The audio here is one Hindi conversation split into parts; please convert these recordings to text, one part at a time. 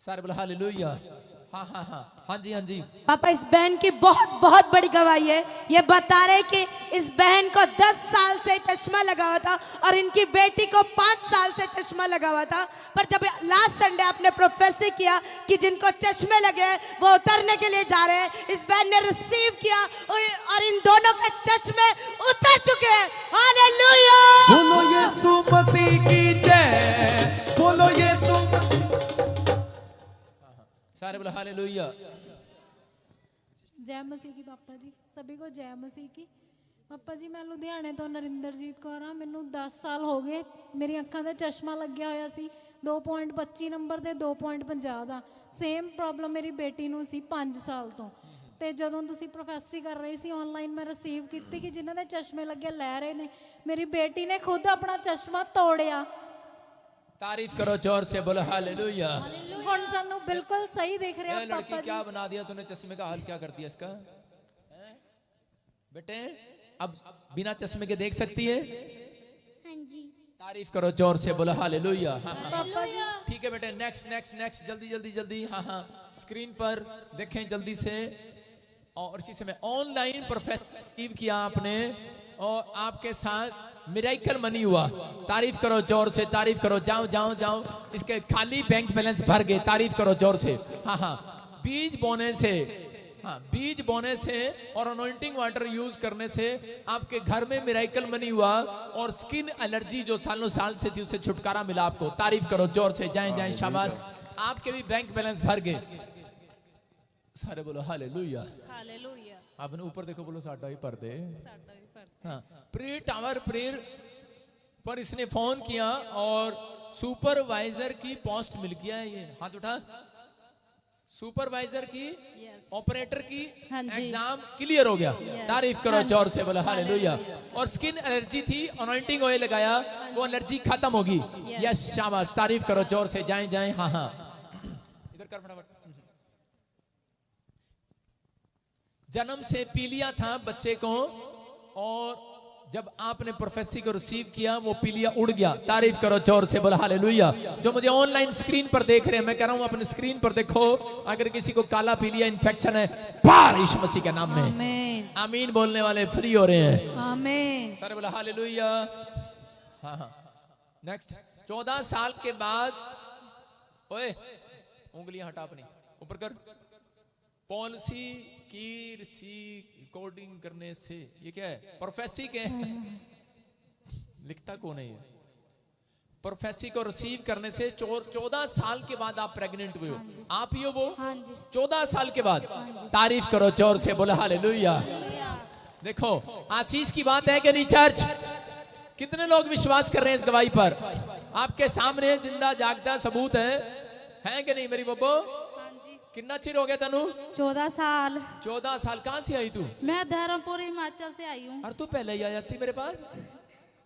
सारे बोला हालेलुया। हाँ हाँ हाँ हाँ जी हाँ जी। पापा इस बहन की बहुत बहुत बड़ी गवाही है। ये बता रहे कि इस बहन को 10 साल से चश्मा लगा हुआ था और इनकी बेटी को 5 साल से चश्मा लगा हुआ था, पर जब लास्ट संडे आपने प्रोफेसी किया कि जिनको चश्मे लगे वो उतरने के लिए जा रहे हैं, इस बहन ने रिसीव किया और इन दोनों के चश्मे उतर चुके हैं। हालेलुया। बोलो यीशु मसीह की जय, बोलो यीशु। सारे बोला हालेलुया। जय मसीह की पापा जी, सभी को जय मसीह की। पापा जी मैं लुधियाने तो नरिंदरजीत कौर हाँ। मैनू 10 साल हो गए मेरी अखां ते चश्मा लग्या होया सी 2.25 नंबर ते 2.50 दा। सेम प्रॉब्लम मेरी बेटी नू सी 5 साल तो। ते जदों तुसी प्रोफेसी कर रही सी ऑनलाइन मैं रिसीव की कि जिन्हां दे चश्मे लगे लै रहे ने, मेरी बेटी ने खुद अपना चश्मा तोड़िया। तारीफ करो जोर से, बोलो हालेलुया। हुण सानू बिल्कुल सही दिख रहा लड़की पापा क्या जी। बना दिया तूने, चश्मे का हाल क्या कर दिया इसका? बेटे अब बिना चश्मे के देख सकती है? हाँ जी। तारीफ करो जोर से, बोलो हालेलुया। हाँ हाँ पापा जी ठीक है बेटे, नेक्स्ट नेक्स्ट नेक्स्ट, जल्दी जल्दी जल्दी। हाँ हाँ स्क्रीन पर देखें जल्दी से। और इसी समय ऑनलाइन प्रोफेसिव किया आपने और आपके साथ मिरेकल मनी हुआ। तारीफ करो जोर से, तारीफ करो। जाओ जाओ जाओ, इसके खाली बैंक बैलेंस भर गए। तारीफ करो जोर से। हाँ हाँ बीज बोने से, हाँ बीज बोने से और अनॉइंटिंग वाटर यूज करने से आपके घर में मिरेकल मनी हुआ और स्किन एलर्जी जो सालों साल से थी उससे छुटकारा मिला आपको। तारीफ करो जोर से। जाएं जाएं, शाबाश। आपके भी बैंक बैलेंस भर गए। सारे बोलो हालेलुया। हालेलुया। आपने ऊपर देखो, बोलो साडा ही पर दे। साडा भी पर हाँ प्रेयर टावर प्रेयर पर इसने फोन किया और सुपरवाइजर की पोस्ट मिल गया है। ये हाथ उठा। सुपरवाइजर की ऑपरेटर की हाँ जी। एग्जाम क्लियर हो गया। तारीफ करो जोर से, बोला हालेलुया। और स्किन एलर्जी थी, अनॉइंटिंग ऑयल लगाया, वो एलर्जी खत्म होगी। यस शाबाश, तारीफ करो जोर से। जाएं जाएं। हाँ हाँ इधर कर फटाफट। जन्म से पीलिया था बच्चे को और जब आपने प्रोफेसी को रिसीव किया वो पीलिया उड़ गया। तारीफ करो जोर से, बोला हालेलुया। जो मुझे ऑनलाइन स्क्रीन पर देख रहे हैं, मैं कह रहा हूं अपनी स्क्रीन पर देखो, अगर किसी को काला पीलिया इन्फेक्शन है, पार यीशु मसीह के नाम में आमीन आमीन बोलने वाले फ्री हो रहे हैं। आमीन। सारे बोला हालेलुया। हाँ हाँ नेक्स्ट। 14 साल के बाद, ओए उंगलियां हटा अपनी, ऊपर कर। पॉलिसी की रिकॉर्डिंग करने से, ये क्या है? प्रोफेसी के लिखता कौन है ये? प्रोफेसी को रिसीव करने से 14 साल के बाद आप प्रेग्नेंट हुए हो। आप ही हो वो? हाँ जी। 14 साल के बाद। तारीफ करो जोर से, बोला हालेलुया। देखो आशीष की बात है कि नहीं चर्च? कितने लोग विश्वास कर रहे हैं इस गवाही पर? आपके सामने जिंदा जागता सबूत है कि नहीं मेरी बब्बो? कितना चिर हो गया तनु? 14 साल। 14 साल। कहाँ से आई तू? मैं धर्मपुर हिमाचल से आई हूँ। और तू पहले ही आ जाती मेरे पास।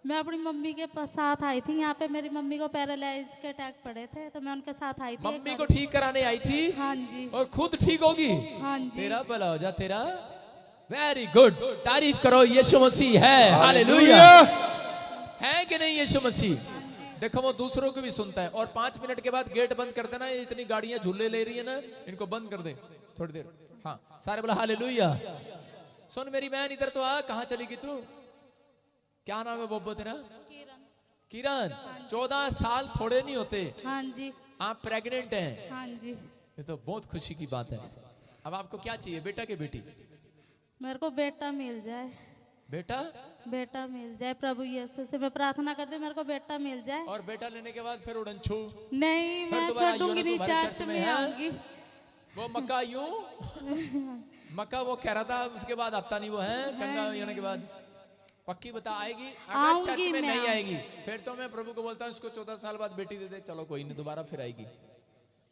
मैं अपनी मम्मी के साथ आई थी यहाँ पे। मेरी मम्मी को पैरालाइज के अटैक पड़े थे तो मैं उनके साथ आई थी। मम्मी को ठीक कराने आई थी? हाँ जी। और खुद ठीक होगी? हाँ जी। तेरा भला हो जा तेरा। वेरी गुड, तारीफ करो। यीशु मसीह है। हालेलुया। है कि नहीं यीशु मसीह? देखो वो दूसरों को भी सुनता है। और 5 मिनट के बाद गेट बंद कर देना। ये इतनी गाड़ियां झूले ले रही है ना, इनको बंद कर दे थोड़ी देर। हाँ सारे बोला हालेलुया। सुन मेरी बहन, इधर तो आ। कहाँ चली गई तू? क्या नाम है बोबो तेरा? किरण। 14 साल थोड़े नहीं होते। हाँ जी। आप प्रेग्नेंट हैं। हाँ जी। ये तो बहुत खुशी की बात है। अब आपको क्या चाहिए, बेटा के बेटी? मेरे को बेटा मिल जाए। बेटा? बेटा मिल जाए। प्रभु यीशु से मैं प्रार्थना करती हूँ मेरे को बेटा मिल जाए। और बेटा लेने के बाद फिर उड़न छू? नहीं फिर मैं दोबारा छोड़ूंगी नहीं, तुम्हारे चर्च में है? आऊंगी। वो मक्का यूं मक्का वो कह रहा था, उसके बाद आता नहीं वो है चंगा होने के बाद। पक्की बता आएगी? अगर चर्च में नहीं आएगी फिर तो मैं प्रभु को बोलता हूँ इसको 14 साल बाद बेटी दे दे। चलो कोई नहीं, दोबारा फिर आएगी।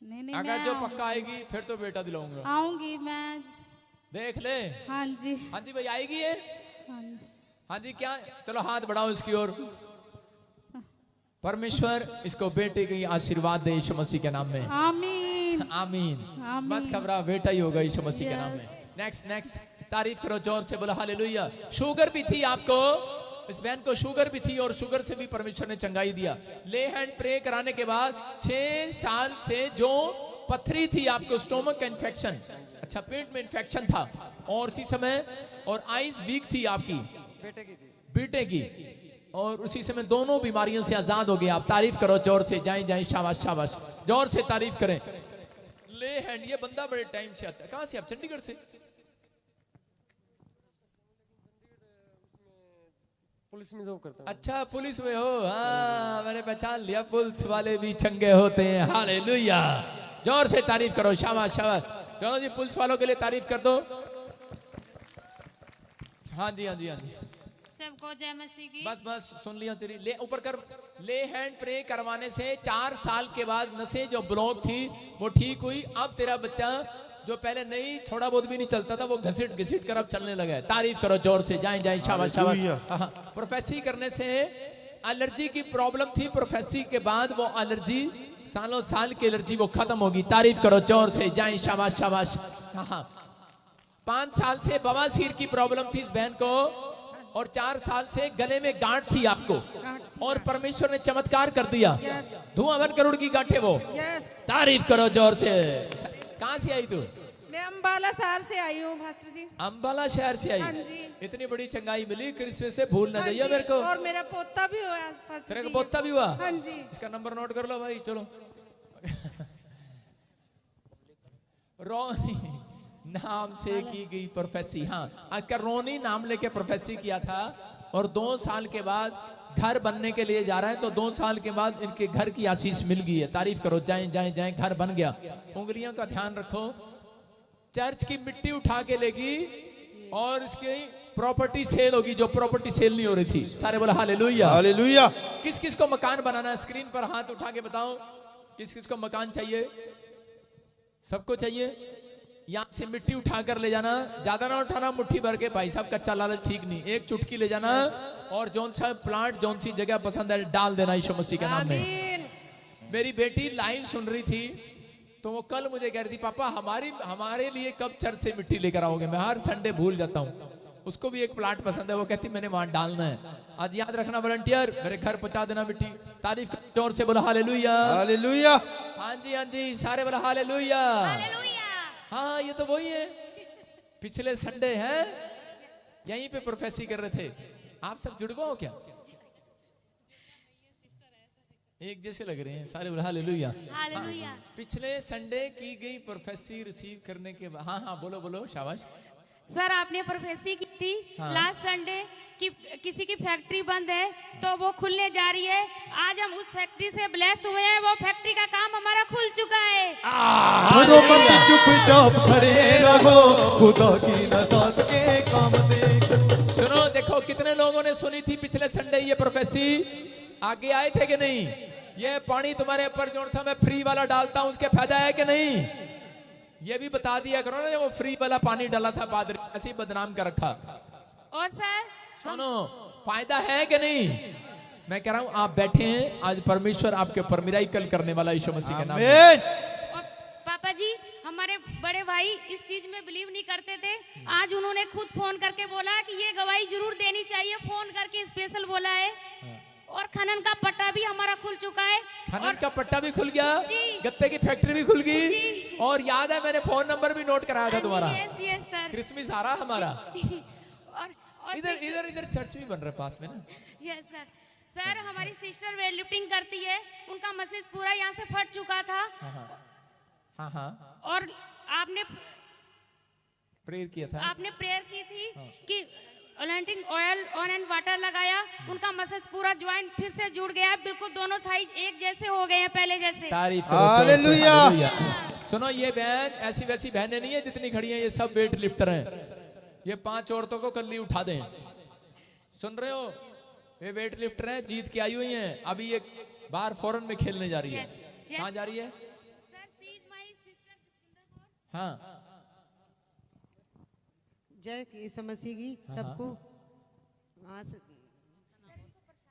नहीं अगर जो पक्का आएगी फिर तो बेटा दिलाऊंगा। आऊंगी मैं। देख ले। हाँ जी। हाँ जी भाई आएगी है? हाँ जी। हाँ जी क्या? चलो हाथ बढ़ाओ इसकी ओर। परमेश्वर इसको बेटे की आशीर्वाद दे यीशु मसीह के नाम में। आमीन आमीन। मत घबरा, बेटा ही होगा यीशु मसीह के नाम में। नेक्स्ट नेक्स्ट, तारीफ करो जोर से, बोला हालेलुया। शुगर भी थी आपको, इस बहन को शुगर भी थी और शुगर से भी परमेश्वर ने चंगाई दिया। ले हैंड प्रे कराने के बाद 6 साल से जो पथरी थी आपको, स्टोमक का इन्फेक्शन, अच्छा पेट में इन्फेक्शन था, और उसी समय और आइज वीक थी आपकी बेटे की, और उसी समय दोनों बीमारियों से आजाद हो गए आप। तारीफ करो जोर से, जाएं जाएं, शाबाश शाबाश, जोर से तारीफ करें। ले हैंड, ये बंदा बड़े टाइम से आता है। कहां से आप? चंडीगढ़ से? पुलिस में जॉब करता हूँ। अच्छा पुलिस में हो, हाँ मैंने पहचान लिया, पुलिस वाले भी चंगे होते हैं। हालेलुया, जोर से तारीफ करो, शाबाश शाबाश। चलो जी पुलिस वालों के लिए तारीफ कर दो। हाँ जी हाँ जी हाँ जी, सबको जय मसीह की। बस बस सुन लिया तेरी। ले ऊपर कर। ले हैंड प्रे करवाने से 4 साल के बाद नसें जो ब्लॉक थी वो ठीक हुई। अब तेरा बच्चा जो पहले नहीं, थोड़ा बहुत भी नहीं चलता था, वो घसीट घसीट कर अब चलने लगा है। तारीफ करो जोर से, जाएं जाएं, शाबाश शाबाश। हाँ, प्रोफेसी करने से एलर्जी की प्रॉब्लम थी, प्रोफेसी के बाद वो एलर्जी, सालों साल की एलर्जी वो खत्म होगी। तारीफ करो जोर से, जाएं, शाबाश शाबाश। हाँ, 5 साल से बवासीर की प्रॉब्लम थी इस बहन को, और 4 साल से गले में गांठ थी आपको, और परमेश्वर ने चमत्कार कर दिया। धुआं भर करोड़ की गांठें वो। तारीफ करो जोर से। कहाँ से आई तू? मैं अम्बाला शहर से आई हूँ फास्टर जी। अम्बाला शहर से आई? हाँ जी। इतनी बड़ी चंगाई मिली, क्रिसमस से भूल ना हाँ जाइए जी, मेरे को। और मेरा पोता भी हुआ फास्टर तेरे को जी। पोता भी हुआ? हाँ जी। इसका नंबर नोट कर लो भाई, चलो। रोनी नाम से की गई प्रोफेसी। हाँ, अगर रोनी नाम लेके प्रोफेसी किया था, और 2 साल के बाद घर बनने के लिए जा रहा है, तो 2 साल के बाद इनके घर की आशीष मिल गई है। तारीफ करो, जाएं जाएं जाएं, घर बन गया। उंगलियों का ध्यान रखो। चर्च की मिट्टी उठा के लेगी, और इसकी प्रॉपर्टी सेल होगी, जो प्रॉपर्टी सेल नहीं हो रही थी। सारे बोला हालेलुया हालेलुया। किस किस को मकान बनाना है? स्क्रीन पर हाथ उठा के बताओ, किस किस को मकान चाहिए? सबको चाहिए? यहाँ से मिट्टी उठा कर ले जाना, ज्यादा ना उठाना, मुट्ठी भर के। भाई साहब कच्चा लालच ठीक नहीं, एक चुटकी ले जाना, और जौन सा प्लांट, जौन सी जगह पसंद है डाल देना यीशु मसीह के नाम में। मेरी बेटी लाइव सुन रही थी, तो वो कल मुझे कह रही थी, पापा हमारे लिए कब चर्च से मिट्टी लेकर आओगे? मैं हर संडे भूल जाता हूँ। उसको भी एक प्लांट पसंद है, वो कहती मैंने वहां डालना है। आज याद रखना वॉलंटियर, मेरे घर पहुंचा देना मिट्टी। तारीफ जोर से बोला हालेलुया हालेलुया। हाँ जी सारे बोला हालेलुया। हालेलुया। हाँ, ये तो वही है, पिछले संडे है, यहीं पे प्रोफेसी कर रहे थे। आप सब जुड़वा हो क्या? एक जैसे लग रहे हैं सारे बोला हालेलुया। हालेलुया। पिछले संडे की गई प्रोफेसी रिसीव करने के बाद, हाँ बोलो बोलो, शाबाश। सर आपने प्रोफेसी की थी हाँ। लास्ट संडे कि किसी की फैक्ट्री बंद है तो वो खुलने जा रही है। आज हम उस फैक्ट्री से ब्लेस हुए हैं, वो फैक्ट्री का काम हमारा खुल चुका है। खुदो मत चुपचाप खड़े रहो, खुदा की नजात के काम देखो। सुनो, देखो कितने लोगों ने सुनी थी पिछले संडे ये प्रोफेसी? आगे आए थे कि नहीं? ये पानी तुम्हारे ऊपर जो सा मैं फ्री वाला डालता हूँ, उसके फायदा है कि नहीं? ये भी बता दिया करो ना, वो फ्री वाला पानी डाला था पादरी, ऐसे ही बदनाम कर रखा। और सर सुनो, फायदा है कि नहीं? मैं कह रहा हूं आप बैठे हैं, आज परमेश्वर आपके ऊपर मिराकल करने वाला यीशु मसीह के नाम में। आमीन। और पापा जी, हमारे बड़े भाई इस चीज में बिलीव नहीं करते थे। आज उन्होंने खुद फोन करके बोला कि ये गवाही जरूर देनी चाहिए, फोन करके स्पेशल बोला है। और खनन का पट्टा भी हमारा खुल चुका है। खनन का पट्टा भी खुल गया, जी। गत्ते की फैक्ट्री भी खुल गई, जी। और याद है मैंने फोन नंबर भी नोट कराया था तुम्हारा। Yes yes sir. क्रिसमस आ रहा हमारा। और इधर इधर इधर चर्च भी बन रहा है पास में ना। Yes sir. सर हमारी सिस्टर वेट लिफ्टिंग करती है, उनका मसेज पूरा यहाँ से फट चुका था। हाँ हाँ, और आपने प्रेयर किया था। आपने प्रेयर की थी कि anointing oil on and water लगाया, उनका मसेज पूरा ज्वाइंट फिर से जुड़ गया, बिल्कुल दोनों थाई एक जैसे हो गए हैं पहले जैसे। तारीफ करो जोर से, हालेलुया। हालेलुया। सुनो, ये बहन ऐसी वैसी बहनें नहीं है जितनी खड़ी हैं, ये सब वेट लिफ्टर हैं। ये 5 औरतों को कल ही उठा दें। सुन रहे हो? ये वेट लिफ्टर हैं, जीत के आई हुई हैं। अभी ये बाहर फॉरेन में खेलने जा रही है। Yes, yes. कहाँ जा रही है? Sir she is my sister. हाँ, जय यीशु मसीह की सबको।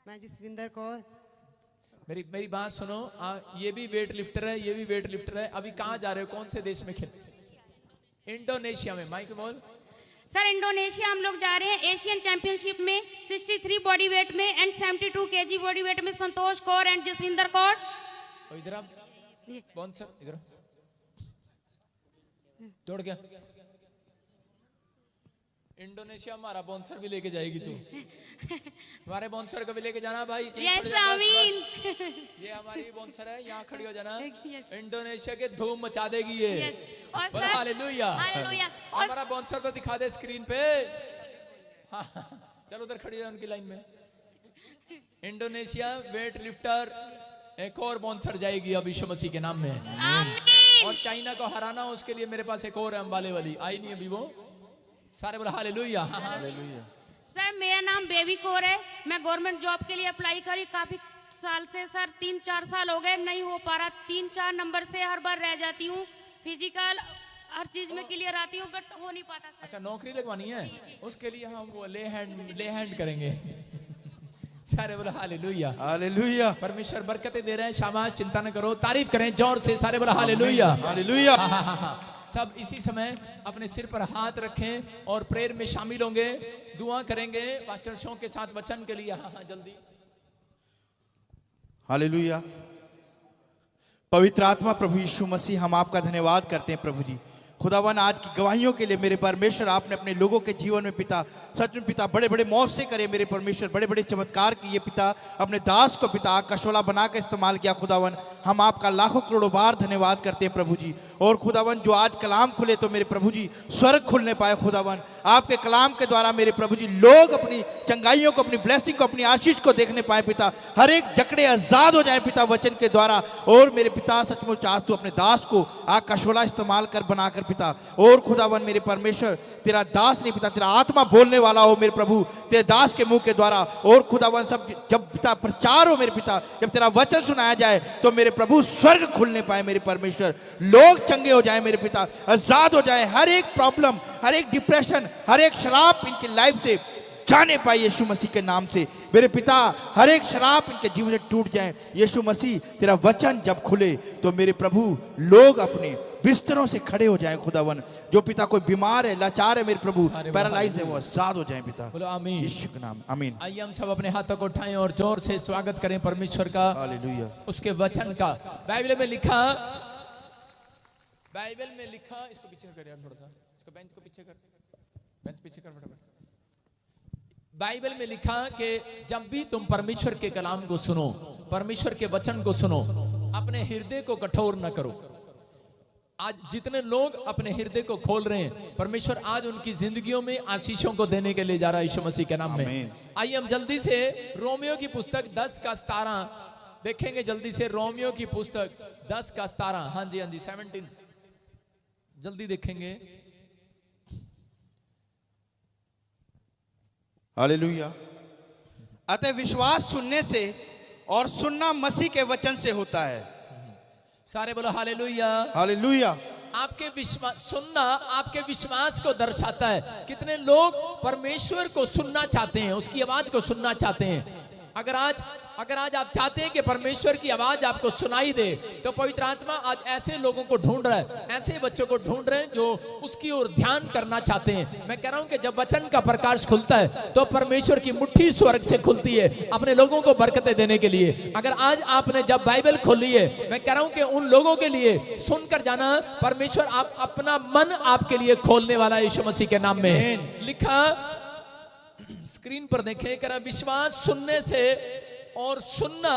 मैं जसविंदर कौर। मेरी बात सुनो, ये भी वेट लिफ्टर है, ये भी वेट लिफ्टर है। अभी कहाँ जा रहे हो? कौन से देश में खेल? इंडोनेशिया में। माइक बोल। सर इंडोनेशिया हम लोग जा रहे हैं एशियन चैंपियनशिप में 63 बॉडी वेट में एंड 72 केजी बॉडी वेट में। संतोष कौर एंड जसविंदर कौर। इधर आप, कौन सर? इधर तोड़ गया। इंडोनेशिया हमारा बॉन्सर भी लेके जाएगी तू। हमारे बॉन्सर को भी लेके जाना भाई। यस आमीन। ये हमारी बॉन्सर है, यहाँ खड़ी हो जाना। Yes. इंडोनेशिया के धूम मचा देगी ये। Yes. और बोलो सर हालेलुया। हालेलुया। और हमारा बॉन्सर को दिखा दे स्क्रीन पे। हाँ, चलो उधर खड़ी है उनकी लाइन में। इंडोनेशिया वेट लिफ्टर एक और बॉन्सर जाएगी अब यीशु मसीह के नाम में। आमीन। और चाइना को हराना उसके लिए मेरे पास एक और है अंबाले वाली, आई नहीं अभी वो। सारे बोला हालेलुया। सर मेरा नाम बेबी कौर है। मैं गवर्नमेंट जॉब के लिए अप्लाई करी काफी साल से सर, 3-4 साल हो गए, नहीं हो पा रहा। 3-4 नंबर से हर बार रह जाती हूँ। फिजिकल हर चीज में क्लियर आती हूँ बट हो नहीं पाता सर। अच्छा नौकरी लगवानी है, उसके लिए हम वो ले हैंड करेंगे। सारे बोला हालेलुया। हालेलुया परमेश्वर बरकतें दे रहे हैं, शाबाश, चिंता न करो, तारीफ करें जोर से। सारे बोला हालेलुया। हालेलुया। हाँ। सब इसी समय अपने सिर पर हाथ रखें और प्रेयर में शामिल होंगे, दुआ करेंगे पास्टर शो के साथ वचन के लिए। हाँ जल्दी। हालेलुया। पवित्र आत्मा प्रभु यीशु मसीह, हम आपका धन्यवाद करते हैं प्रभु जी। खुदावन आज की गवाहियों के लिए मेरे परमेश्वर, आपने अपने लोगों के जीवन में पिता सच में पिता बड़े बड़े मौत से करे मेरे परमेश्वर, बड़े बड़े चमत्कार किए पिता। अपने दास को पिता कशोला बना के इस्तेमाल किया खुदावन। हम आपका लाखों करोड़ों बार धन्यवाद करते हैं प्रभु जी। और खुदावन जो आज कलाम खुले तो मेरे प्रभु जी स्वर्ग खुलने पाए खुदावन। आपके कलाम के द्वारा मेरे प्रभु जी लोग अपनी चंगाइयों को, अपनी ब्लेसिंग को, अपनी आशीष को देखने पाए पिता। हर एक जकड़े आजाद हो जाए पिता वचन के द्वारा। और मेरे पिता सचमुच आज तू अपने दास को कशोला इस्तेमाल कर बनाकर पिता। और खुदावन मेरे परमेश्वर तेरा दास नहीं पिता, तेरा आत्मा बोलने वाला हो मेरे प्रभु तेरे दास के मुंह के द्वारा। और खुदावन सब जब पिता प्रचार हो मेरे पिता, जब तेरा वचन सुनाया जाए तो मेरे प्रभु स्वर्ग खुलने पाए मेरे परमेश्वर। लोग चंगे हो जाए मेरे पिता, आजाद हो जाए। हर एक प्रॉब्लम, हर एक डिप्रेशन, हर एक शराब इनकी लाइफ से जाने पाए यीशु मसीह के नाम से मेरे पिता। हर एक शराब इनके जीवन से टूट जाए यीशु मसीह। तेरा वचन जब खुले तो मेरे प्रभु लोग अपने बिस्तरों से खड़े हो जाएं खुदावन। जो पिता कोई बीमार है, लाचार है मेरे प्रभु, पैरालाइज है, वो आजाद हो जाएं पिता। बोलो आमीन। यीशु के नाम आमीन। आइए हम सब अपने हाथों को उठाएं और जोर से स्वागत करें परमेश्वर का, हालेलुया। उसके वचन का। बाइबल में लिखा, इसको पीछे कर यार थोड़ा सा, इसको बेंच को पीछे कर, बेंच पीछे कर फटाफट। बाइबल में लिखा कि जब भी तुम परमेश्वर के कलाम को सुनो, परमेश्वर के वचन को सुनो, अपने हृदय को कठोर न करो। आज जितने लोग अपने हृदय को खोल रहे हैं, परमेश्वर आज उनकी जिंदगियों में आशीषों को देने के लिए जा रहा है यीशु मसीह के नाम में। आइए हम जल्दी से रोमियो की पुस्तक 10:17 देखेंगे। जल्दी से रोमियो की पुस्तक 10:17। हाँ जी 17 जल्दी देखेंगे। हालेलुया। अतः विश्वास सुनने से और सुनना मसीह के वचन से होता है। सारे बोलो हालेलुया। हालेलुया। आपके विश्वास, सुनना आपके विश्वास को दर्शाता है। कितने लोग परमेश्वर को सुनना चाहते हैं, उसकी आवाज को सुनना चाहते हैं। अगर आज आप चाहते हैं कि परमेश्वर की आवाज आपको सुनाई दे, तो पवित्र आत्मा आज ऐसे लोगों को ढूंढ रहा है, ऐसे बच्चों को ढूंढ रहे हैं जो उसकी ओर ध्यान करना चाहते हैं। मैं कह रहा हूं कि जब वचन का प्रकाश खुलता है तो परमेश्वर की मुट्ठी स्वर्ग से खुलती है अपने लोगों को बरकतें देने के लिए। अगर आज आपने जब बाइबल खोली है, मैं कह रहा हूं कि उन लोगों के लिए सुनकर जाना, परमेश्वर आप अपना मन आपके लिए खोलने वाला है यीशु मसीह के नाम में। लिखा स्क्रीन पर देखें, करा विश्वास सुनने से और सुनना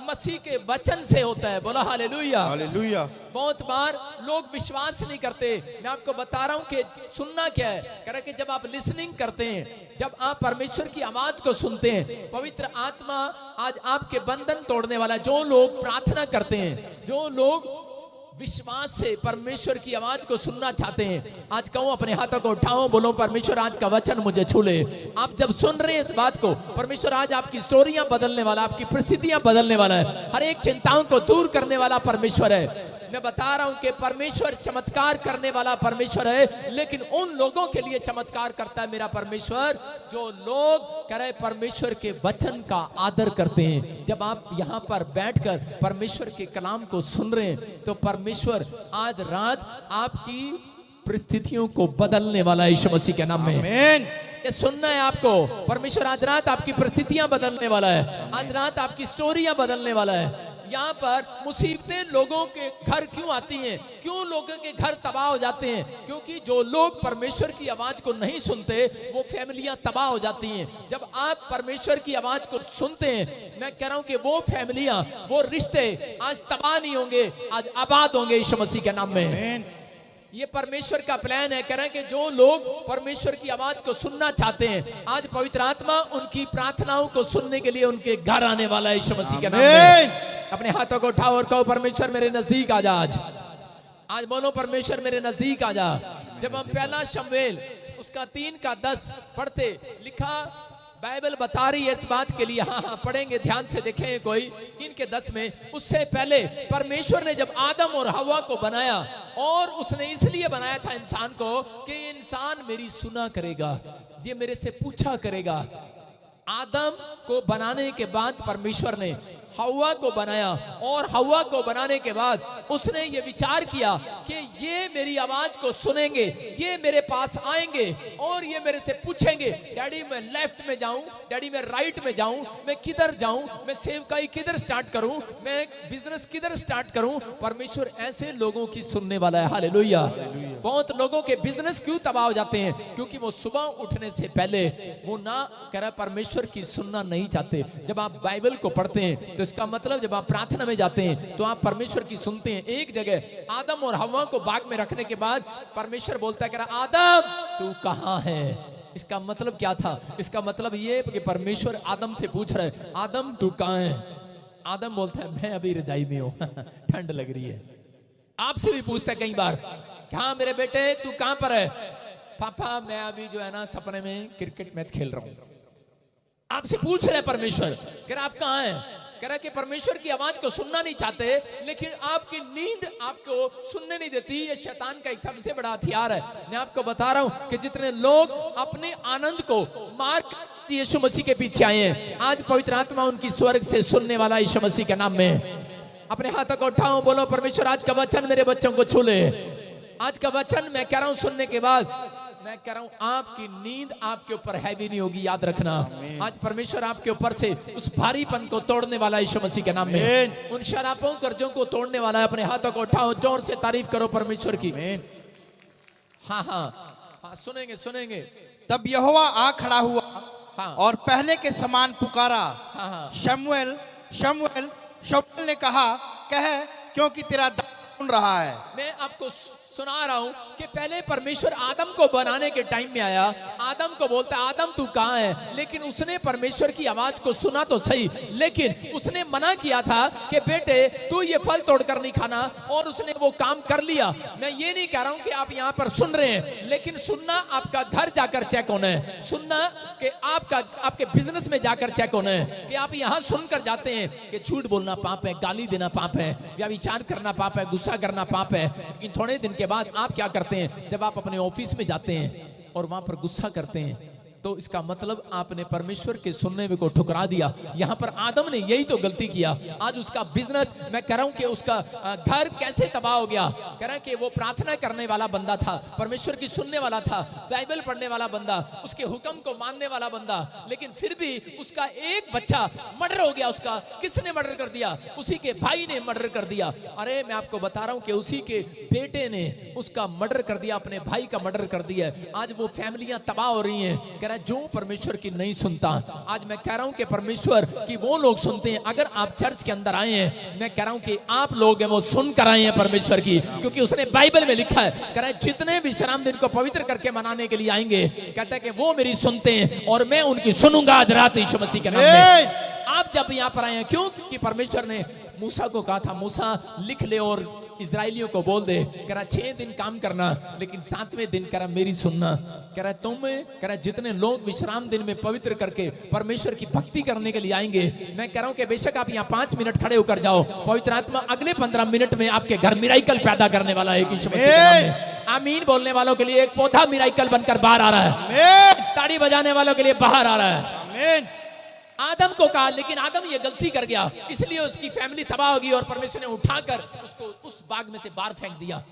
मसीह के वचन से होता है। बोला हालेलुया। हालेलुया। बहुत बार लोग विश्वास नहीं करते। मैं आपको बता रहा हूं कि सुनना क्या है। कह रहा कि जब आप लिसनिंग करते हैं, जब आप परमेश्वर की आवाज को सुनते हैं, पवित्र आत्मा आज आपके बंधन तोड़ने वाला। जो लोग प्रार्थना करते हैं, जो लोग विश्वास से परमेश्वर की आवाज को सुनना चाहते हैं, आज कहूं अपने हाथों को उठाओ, बोलो परमेश्वर आज का वचन मुझे छू ले। आप जब सुन रहे हैं इस बात को, परमेश्वर आज आपकी स्टोरियां बदलने वाला, आपकी परिस्थितियां बदलने वाला है, हर एक चिंताओं को दूर करने वाला परमेश्वर है। मैं बता रहा हूं कि परमेश्वर चमत्कार करने वाला परमेश्वर है, लेकिन उन लोगों के लिए चमत्कार करता है मेरा परमेश्वर जो लोग कह रहे परमेश्वर के वचन का आदर करते हैं। जब आप यहाँ पर बैठकर परमेश्वर के कलाम को सुन रहे हैं, तो परमेश्वर आज रात आपकी परिस्थितियों को बदलने वाला है यीशु मसीह के नाम में। आमीन। ये सुनना है आपको। परमेश्वर आज रात आपकी परिस्थितियां बदलने वाला है, आज रात आपकी स्टोरियां बदलने वाला है। यहाँ पर मुसीबतें लोगों के घर क्यों आती हैं, क्यों लोगों के घर तबाह हो जाते हैं? क्योंकि जो लोग परमेश्वर की आवाज को नहीं सुनते वो फैमिलियां तबाह हो जाती हैं। जब आप परमेश्वर की आवाज को सुनते हैं, मैं कह रहा हूं कि वो फैमिलियां, वो रिश्ते आज तबाह नहीं होंगे, आज आबाद होंगे यीशु मसीह के नाम में। ये परमेश्वर का प्लान है। कह रहे हैं कि जो लोग परमेश्वर की आवाज को सुनना चाहते हैं, आज पवित्र आत्मा उनकी प्रार्थनाओं को सुनने के लिए उनके घर आने वाला है यीशु मसीह के नाम में। अपने हाथों को उठाओ और कहो, परमेश्वर मेरे नजदीक आ जा। आज बोलो, परमेश्वर मेरे नजदीक आ जा। जब हम पहला शमूएल उसका 3:10 पढ़ते, लिखा, बाइबल बता रही है इस बात के लिए, हाँ पढ़ेंगे, ध्यान से देखें। कोई 3:10 में, उससे पहले परमेश्वर ने जब आदम और हवा को बनाया, और उसने इसलिए बनाया था इंसान को कि इंसान मेरी सुना करेगा, ये मेरे से पूछा करेगा। आदम को बनाने के बाद परमेश्वर ने हवा को बनाया, और हवा को बनाने के बाद उसने ये विचार किया कि ये मेरी आवाज को सुनेंगे, ये मेरे पास आएंगे और ये मेरे से पूछेंगे, डैडी मैं लेफ्ट में जाऊं, डैडी मैं राइट में जाऊं, मैं किधर जाऊं, मैं सेवकाई किधर स्टार्ट करूं, मैं बिजनेस किधर स्टार्ट करूं। परमेश्वर ऐसे लोगों की सुनने वाला है। हालेलुया। बहुत लोगों के बिजनेस क्यों तबाह हो जाते हैं? क्योंकि वो सुबह उठने से पहले वो ना कह रहा परमेश्वर की सुनना नहीं चाहते। जब आप बाइबल को पढ़ते हैं तो इसका मतलब जब आप प्रार्थना में जाते हैं तो आप परमेश्वर की सुनते हैं। एक जगह आदम और हवा को बाग में रखने के बाद परमेश्वर बोलता है, कह रहा आदम तू कहां है? इसका मतलब क्या था? इसका मतलब ये कि परमेश्वर आदम से पूछ रहा है, आदम तू कहां है? आदम बोलता है, मैं अभी रजाई में हूं, ठंड लग रही है। आपसे भी पूछता है कई बार, क्या मेरे बेटे तू कहां पर है? पापा मैं अभी जो है ना सपने में क्रिकेट मैच खेल रहा हूं। आपसे पूछ रहे परमेश्वर, कह रहा आप कहां हैं? कह रहा कि परमेश्वर की आवाज को सुनना नहीं चाहते, लेकिन आपकी नींद आपको सुनने नहीं देती। ये शैतान का एक सबसे बड़ा हथियार है। मैं आपको बता रहा हूं कि जितने लोग अपने आनंद को मार कर यीशु मसीह के पीछे आए हैं, आज पवित्र आत्मा उनकी स्वर्ग से सुनने वाला यीशु मसीह के नाम में। अपने हाथों को उठाओ, बोलो परमेश्वर आज का वचन मेरे बच्चों को छू ले। आज का वचन मैं कह रहा हूं सुनने के बाद मैं कह रहा हूं आपकी नींद आपके ऊपर हैवी नहीं होगी। याद रखना, आज परमेश्वर आपके ऊपर से उस भारीपन को तोड़ने वाला है यीशु मसीह के नाम में। उन शराबों कर्जों को तोड़ने वाला है। अपने हाथों को उठाओ, जोर से तारीफ करो परमेश्वर की। हाँ हाँ हाँ, सुनेंगे सुनेंगे। तब यहोवा आ खड़ा हुआ, हाँ, और पहले के समान पुकारा, हाँ हाँ, शमूएल शमूएल। शमूएल ने कहा, कह क्योंकि तेरा दास सुन रहा है। मैं आपको सुना रहा हूं कि पहले परमेश्वर आदम को बनाने के टाइम में आया, आदम को बोलता आदम तू कहां है? लेकिन उसने परमेश्वर की आवाज को सुना तो सही, लेकिन उसने मना किया था कि बेटे तू ये फल तोड़कर नहीं खाना, और उसने वो काम कर लिया। मैं ये नहीं कह रहा हूं कि आप यहाँ पर सुन रहे हैं, लेकिन सुनना आपका घर जाकर चेक होना है, सुनना कि आपका आपके बिजनेस में जाकर चेक होना है कि आप यहाँ सुनकर जाते हैं कि झूठ बोलना पाप है, गाली देना पाप है, या विचार करना पाप है, गुस्सा करना पाप है। लेकिन थोड़े दिन के बाद आप क्या करते हैं? जब आप अपने ऑफिस में जाते हैं और वहां पर गुस्सा करते हैं, तो इसका मतलब आपने परमेश्वर के सुनने में को ठुकरा दिया। यहां पर आदम ने यही तो गलती किया। आज उसका बिजनेस, मैं कह रहा हूं कि उसका घर कैसे तबाह हो गया। कह रहा है कि वो प्रार्थना करने वाला बंदा था, परमेश्वर की सुनने वाला था, बाइबल पढ़ने वाला बंदा, उसके हुक्म को मानने वाला बंदा, लेकिन फिर भी उसका एक बच्चा मर्डर हो गया। उसका किसने मर्डर कर दिया? उसी के भाई ने मर्डर कर दिया। अरे मैं आपको बता रहा हूं कि उसी के बेटे ने उसका मर्डर कर दिया, अपने भाई का मर्डर कर दिया। आज वो फैमिलियां तबाह हो रही हैं। कह रहा जो परमेश्वर की नहीं सुनता, आज मैं कह रहा हूं कि परमेश्वर की वो लोग सुनते हैं। अगर आप चर्च के अंदर आए हैं, मैं कह रहा हूं कि आप लोग हैं वो सुनकर आए हैं परमेश्वर की, क्योंकि उसने बाइबल में लिखा है, कह रहा है जितने विश्राम दिन को पवित्र करके मनाने के लिए आएंगे, कहता है कि वो मेरी सुनते हैं और मैं उनकी सुनूंगा आज रात यीशु मसीह के नाम में। आप जब यहाँ पर आए हैं, क्यों? क्योंकि परमेश्वर ने मूसा को कहा था, मूसा लिख ले और इजराइलियों को बोल दे, कह रहा 6 दिन काम करना, लेकिन 7वें दिन कह रहा मेरी सुनना। कह रहा तुम, कह रहा जितने लोग विश्राम दिन में पवित्र करके परमेश्वर की भक्ति करने के लिए आएंगे, मैं कह रहा हूं कि बेशक आप यहाँ 5 मिनट खड़े होकर जाओ, पवित्र आत्मा अगले 15 मिनट में आपके घर मिराइकल पैदा करने वाला है यीशु मसीह के नाम में। आमीन बोलने वालों के लिए एक पौधा मिराइकल बनकर बाहर आ रहा है, ताड़ी बजाने वालों के लिए बाहर आ रहा है। आमीन। आदम को कहा, लेकिन आदम ये गलती कर गया, इसलिए उसकी फैमिली तबाह होगी और परमेश्वर ने उठाकर उसको उस बाग में से बाहर फेंक दिया।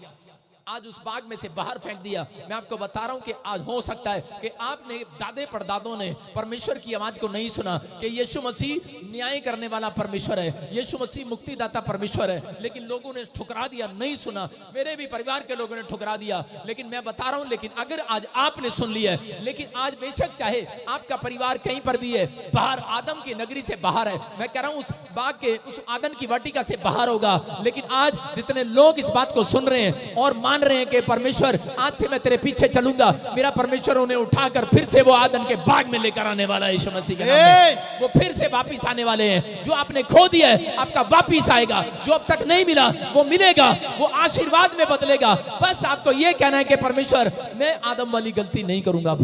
आज उस बाग में से बाहर फेंक दिया। मैं आपको बता रहा हूं कि आज हो सकता है कि आपने दादे परदादों ने परमेश्वर की आवाज को नहीं सुना कि यीशु मसीह न्याय करने वाला परमेश्वर है, यीशु मसीह मुक्तिदाता परमेश्वर है, लेकिन लोगों ने ठुकरा दिया, नहीं सुना। मेरे भी परिवार के लोगों ने ठुकरा दिया, लेकिन मैं बता रहा हूं, लेकिन अगर आज आपने सुन लिया है, लेकिन आज बेशक चाहे आपका परिवार कहीं पर भी है, बाहर आदम की नगरी से बाहर है, मैं कह रहा हूं उस बाग के, उस आदम की वाटिका से बाहर होगा, लेकिन आज जितने लोग इस बात को सुन रहे हैं और मान रहे हैं कि परमेश्वर आज से मैं तेरे पीछे चलूंगा, मेरा परमेश्वर उन्हें उठाकर फिर से वो आदम के बाग में लेकर आने वाला है। यीशु मसीह के नाम में वो फिर से वापिस आने वाले हैं। जो आपने खो दिया है आपका वापिस आएगा, जो अब तक नहीं मिला वो मिलेगा, वो आशीर्वाद में बदलेगा। बस आपको ये कहना है कि परमेश्वर मैं आदम वाली गलती नहीं करूंगा।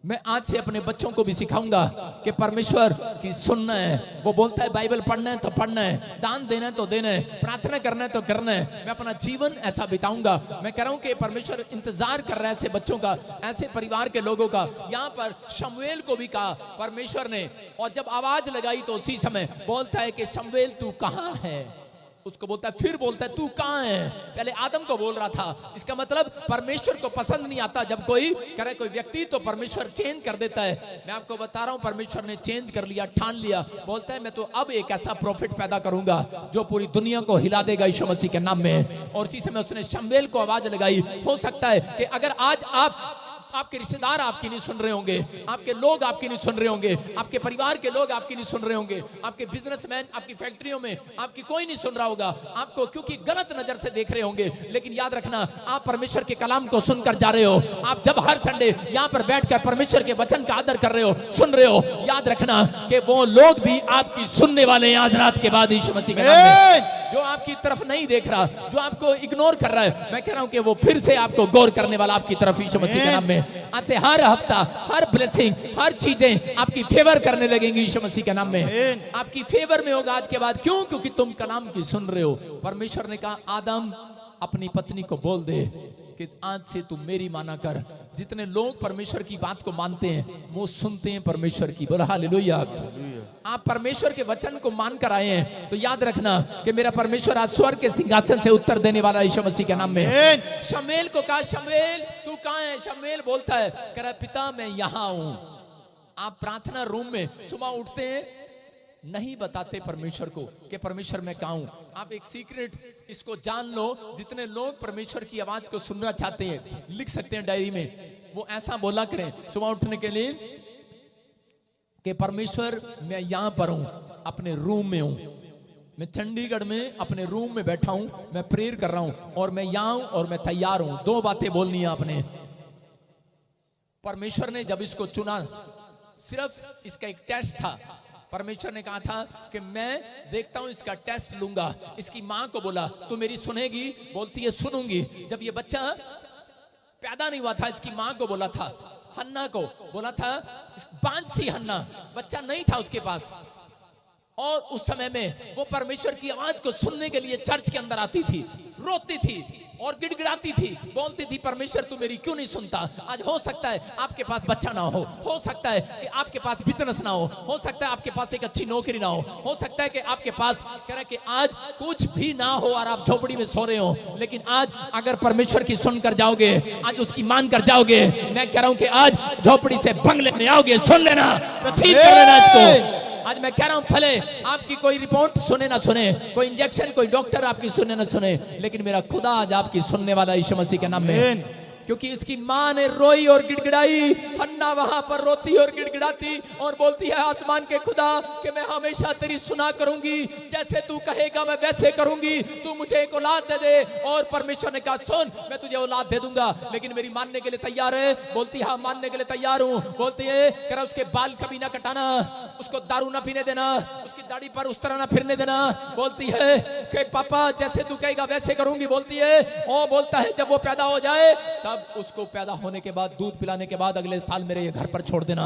मैं आज से अपने बच्चों को भी सिखाऊंगा कि परमेश्वर की सुनना है। वो बोलता है बाइबल पढ़ना है तो पढ़ना है, दान देना है तो देना है, प्रार्थना करना है तो करना है। मैं अपना जीवन ऐसा बिताऊंगा। मैं कह रहा हूं कि परमेश्वर इंतजार कर रहा है ऐसे बच्चों का, ऐसे परिवार के लोगों का। यहाँ पर शमूएल को भी कहा परमेश्वर ने, और जब आवाज लगाई तो उसी समय बोलता है कि शमूएल तू कहाँ है। उसको बोलता है, फिर बोलता है तू कहाँ है। पहले आदम को बोल रहा था। इसका मतलब परमेश्वर को पसंद नहीं आता जब कोई करे कोई व्यक्ति, तो परमेश्वर चेंज कर देता है। मैं आपको बता रहा हूं परमेश्वर ने चेंज कर लिया, ठान लिया। बोलता है मैं तो अब एक ऐसा प्रॉफिट पैदा करूंगा जो पूरी दुनिया को हिला देगा यीशु मसीह के नाम में। और इसी समय उसने शमूएल को आवाज लगाई। हो सकता है कि अगर आज आपके रिश्तेदार आपकी नहीं सुन रहे होंगे, आपके लोग आपकी नहीं सुन रहे होंगे, आपके परिवार के लोग आपकी नहीं सुन रहे होंगे, आपके बिजनेसमैन आपकी फैक्ट्रियों में आपकी कोई नहीं सुन रहा होगा आपको, क्योंकि गलत नजर से देख रहे होंगे। लेकिन याद रखना, आप परमेश्वर के कलाम को सुनकर जा रहे हो। आप जब हर संडे यहाँ पर बैठकर परमेश्वर के वचन का आदर कर रहे हो, सुन रहे हो, याद रखना कि वो लोग भी आपकी सुनने वाले हैं आज रात के बाद यीशु मसीह के नाम में। जो आपकी तरफ नहीं देख रहा, जो आपको इग्नोर कर रहा है, मैं कह रहा हूं कि वो फिर से आपको गौर करने वाला आपकी तरफ यीशु मसीह के नाम में। आज से हर हफ्ता, हर ब्लेसिंग, हर चीजें आपकी फेवर करने लगेंगी यीशु मसीह के नाम में। आपकी फेवर में होगा आज के बाद। क्यों? क्योंकि तुम कलाम की सुन रहे हो। परमेश्वर ने कहा आदम अपनी पत्नी को बोल दे कि आज से तुम मेरी माना कर। जितने लोग परमेश्वर की बात को मानते हैं वो सुनते हैं परमेश्वर की। बोला हालेलुया। आप परमेश्वर के वचन को मानकर आए हैं तो याद रखना कि मेरा परमेश्वर आज स्वर्ग के सिंहासन से उत्तर देने वाला यीशु मसीह के नाम में। शमूएल को कहा शमूएल तू कहाँ है? शमूएल बोलता है, कह रहा पिता मैं यहाँ हूं। आप प्रार्थना रूम में सुबह उठते हैं, नहीं बताते परमेश्वर को कि परमेश्वर मैं कहाँ हूं। आप एक सीक्रेट इसको जान लो। जितने लोग परमेश्वर की आवाज को सुनना चाहते हैं लिख सकते हैं डायरी में। वो ऐसा बोला करें सुबह उठने के लिए कि परमेश्वर मैं यहां पर हूं, अपने रूम में हूं, मैं चंडीगढ़ में अपने रूम में बैठा हूं, मैं प्रेयर कर रहा हूं और मैं यहां हूं और मैं तैयार हूं। दो बातें बोलनी है आपने। परमेश्वर ने जब इसको चुना, सिर्फ इसका एक टेस्ट था। परमेश्वर ने कहा था कि मैं देखता हूं, इसका टेस्ट लूंगा। इसकी मां को बोला तू मेरी सुनेगी? बोलती है सुनूंगी। जब ये बच्चा पैदा नहीं हुआ था, इसकी मां को बोला था, हन्ना को बोला था, बांझ थी हन्ना, बच्चा नहीं था उसके पास। और उस समय में वो परमेश्वर की आवाज को सुनने के लिए चर्च के अंदर आती थी, रोती थी और गिड़गिड़ाती थी, बोलती थी परमेश्वर तू मेरी क्यों नहीं सुनता। आज हो सकता है आपके पास बच्चा ना हो सकता है कि आपके पास बिजनेस ना हो सकता है आपके पास एक अच्छी नौकरी ना हो सकता है कि आपके पास कह रहा है कि आज कुछ भी ना हो और आप झोपड़ी में सो रहे हो, लेकिन आज अगर परमेश्वर की सुनकर जाओगे, आज उसकी मान कर जाओगे, मैं कह रहा हूं कि आज झोपड़ी से बंगले में आओगे। सुन लेना, रिसीव कर लेना इसको। आज मैं कह रहा हूं भले आपकी कोई रिपोर्ट सुने ना सुने, कोई इंजेक्शन, कोई डॉक्टर आपकी सुने ना सुने, लेकिन मेरा खुदा आज आपकी सुनने वाला यीशु मसीह के नाम में। क्योंकि इसकी मां ने रोई और गिड़गिड़ाई, हन्ना वहां पर रोती और गिड़गिड़ाती और बोलती है आसमान के खुदा कि मैं हमेशा तेरी सुना करूंगी, जैसे तू कहेगा मैं वैसे करूंगी, तू मुझे एक औलाद दे दे। और परमेश्वर ने कहा सुन मैं तुझे औलाद दे दूंगा, लेकिन मेरी मानने के लिए तैयार है? बोलती है हाँ मानने के लिए तैयार हूं। बोलती है कह उसके बाल कभी ना कटाना, उसको दारू ना पीने देना, उसकी दाढ़ी पर उस तरह ना फिरने देना। बोलती है कि पापा जैसे तू कहेगा वैसे करूंगी। बोलती है और बोलता है जब वो पैदा हो जाए तब उसको पैदा होने के बाद दूध पिलाने के बाद अगले साल मेरे ये घर पर छोड़ देना।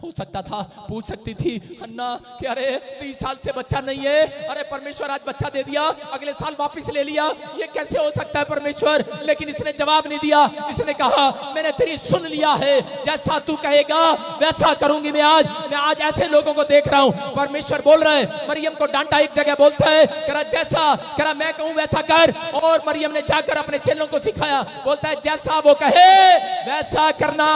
हो सकता था, पूछ सकती थी हन्ना कि अरे 30 साल से बच्चा नहीं है, अरे परमेश्वर आज बच्चा दे दिया, अगले साल वापस ले लिया, ये कैसे हो सकता है परमेश्वर? लेकिन इसने जवाब नहीं दिया। इसने कहा मैंने तेरी सुन लिया है, जैसा तू कहेगा वैसा करूंगी मैं आज ऐसे लोगों को देख रहा हूं। परमेश्वर बोल रहा है, मरियम को डांटा, एक जगह बोलता है करा जैसा करा मैं कहूं वैसा कर, और मरियम ने जाकर अपने चेलों को सिखाया, बोलता है जैसा वो कहे वैसा करना,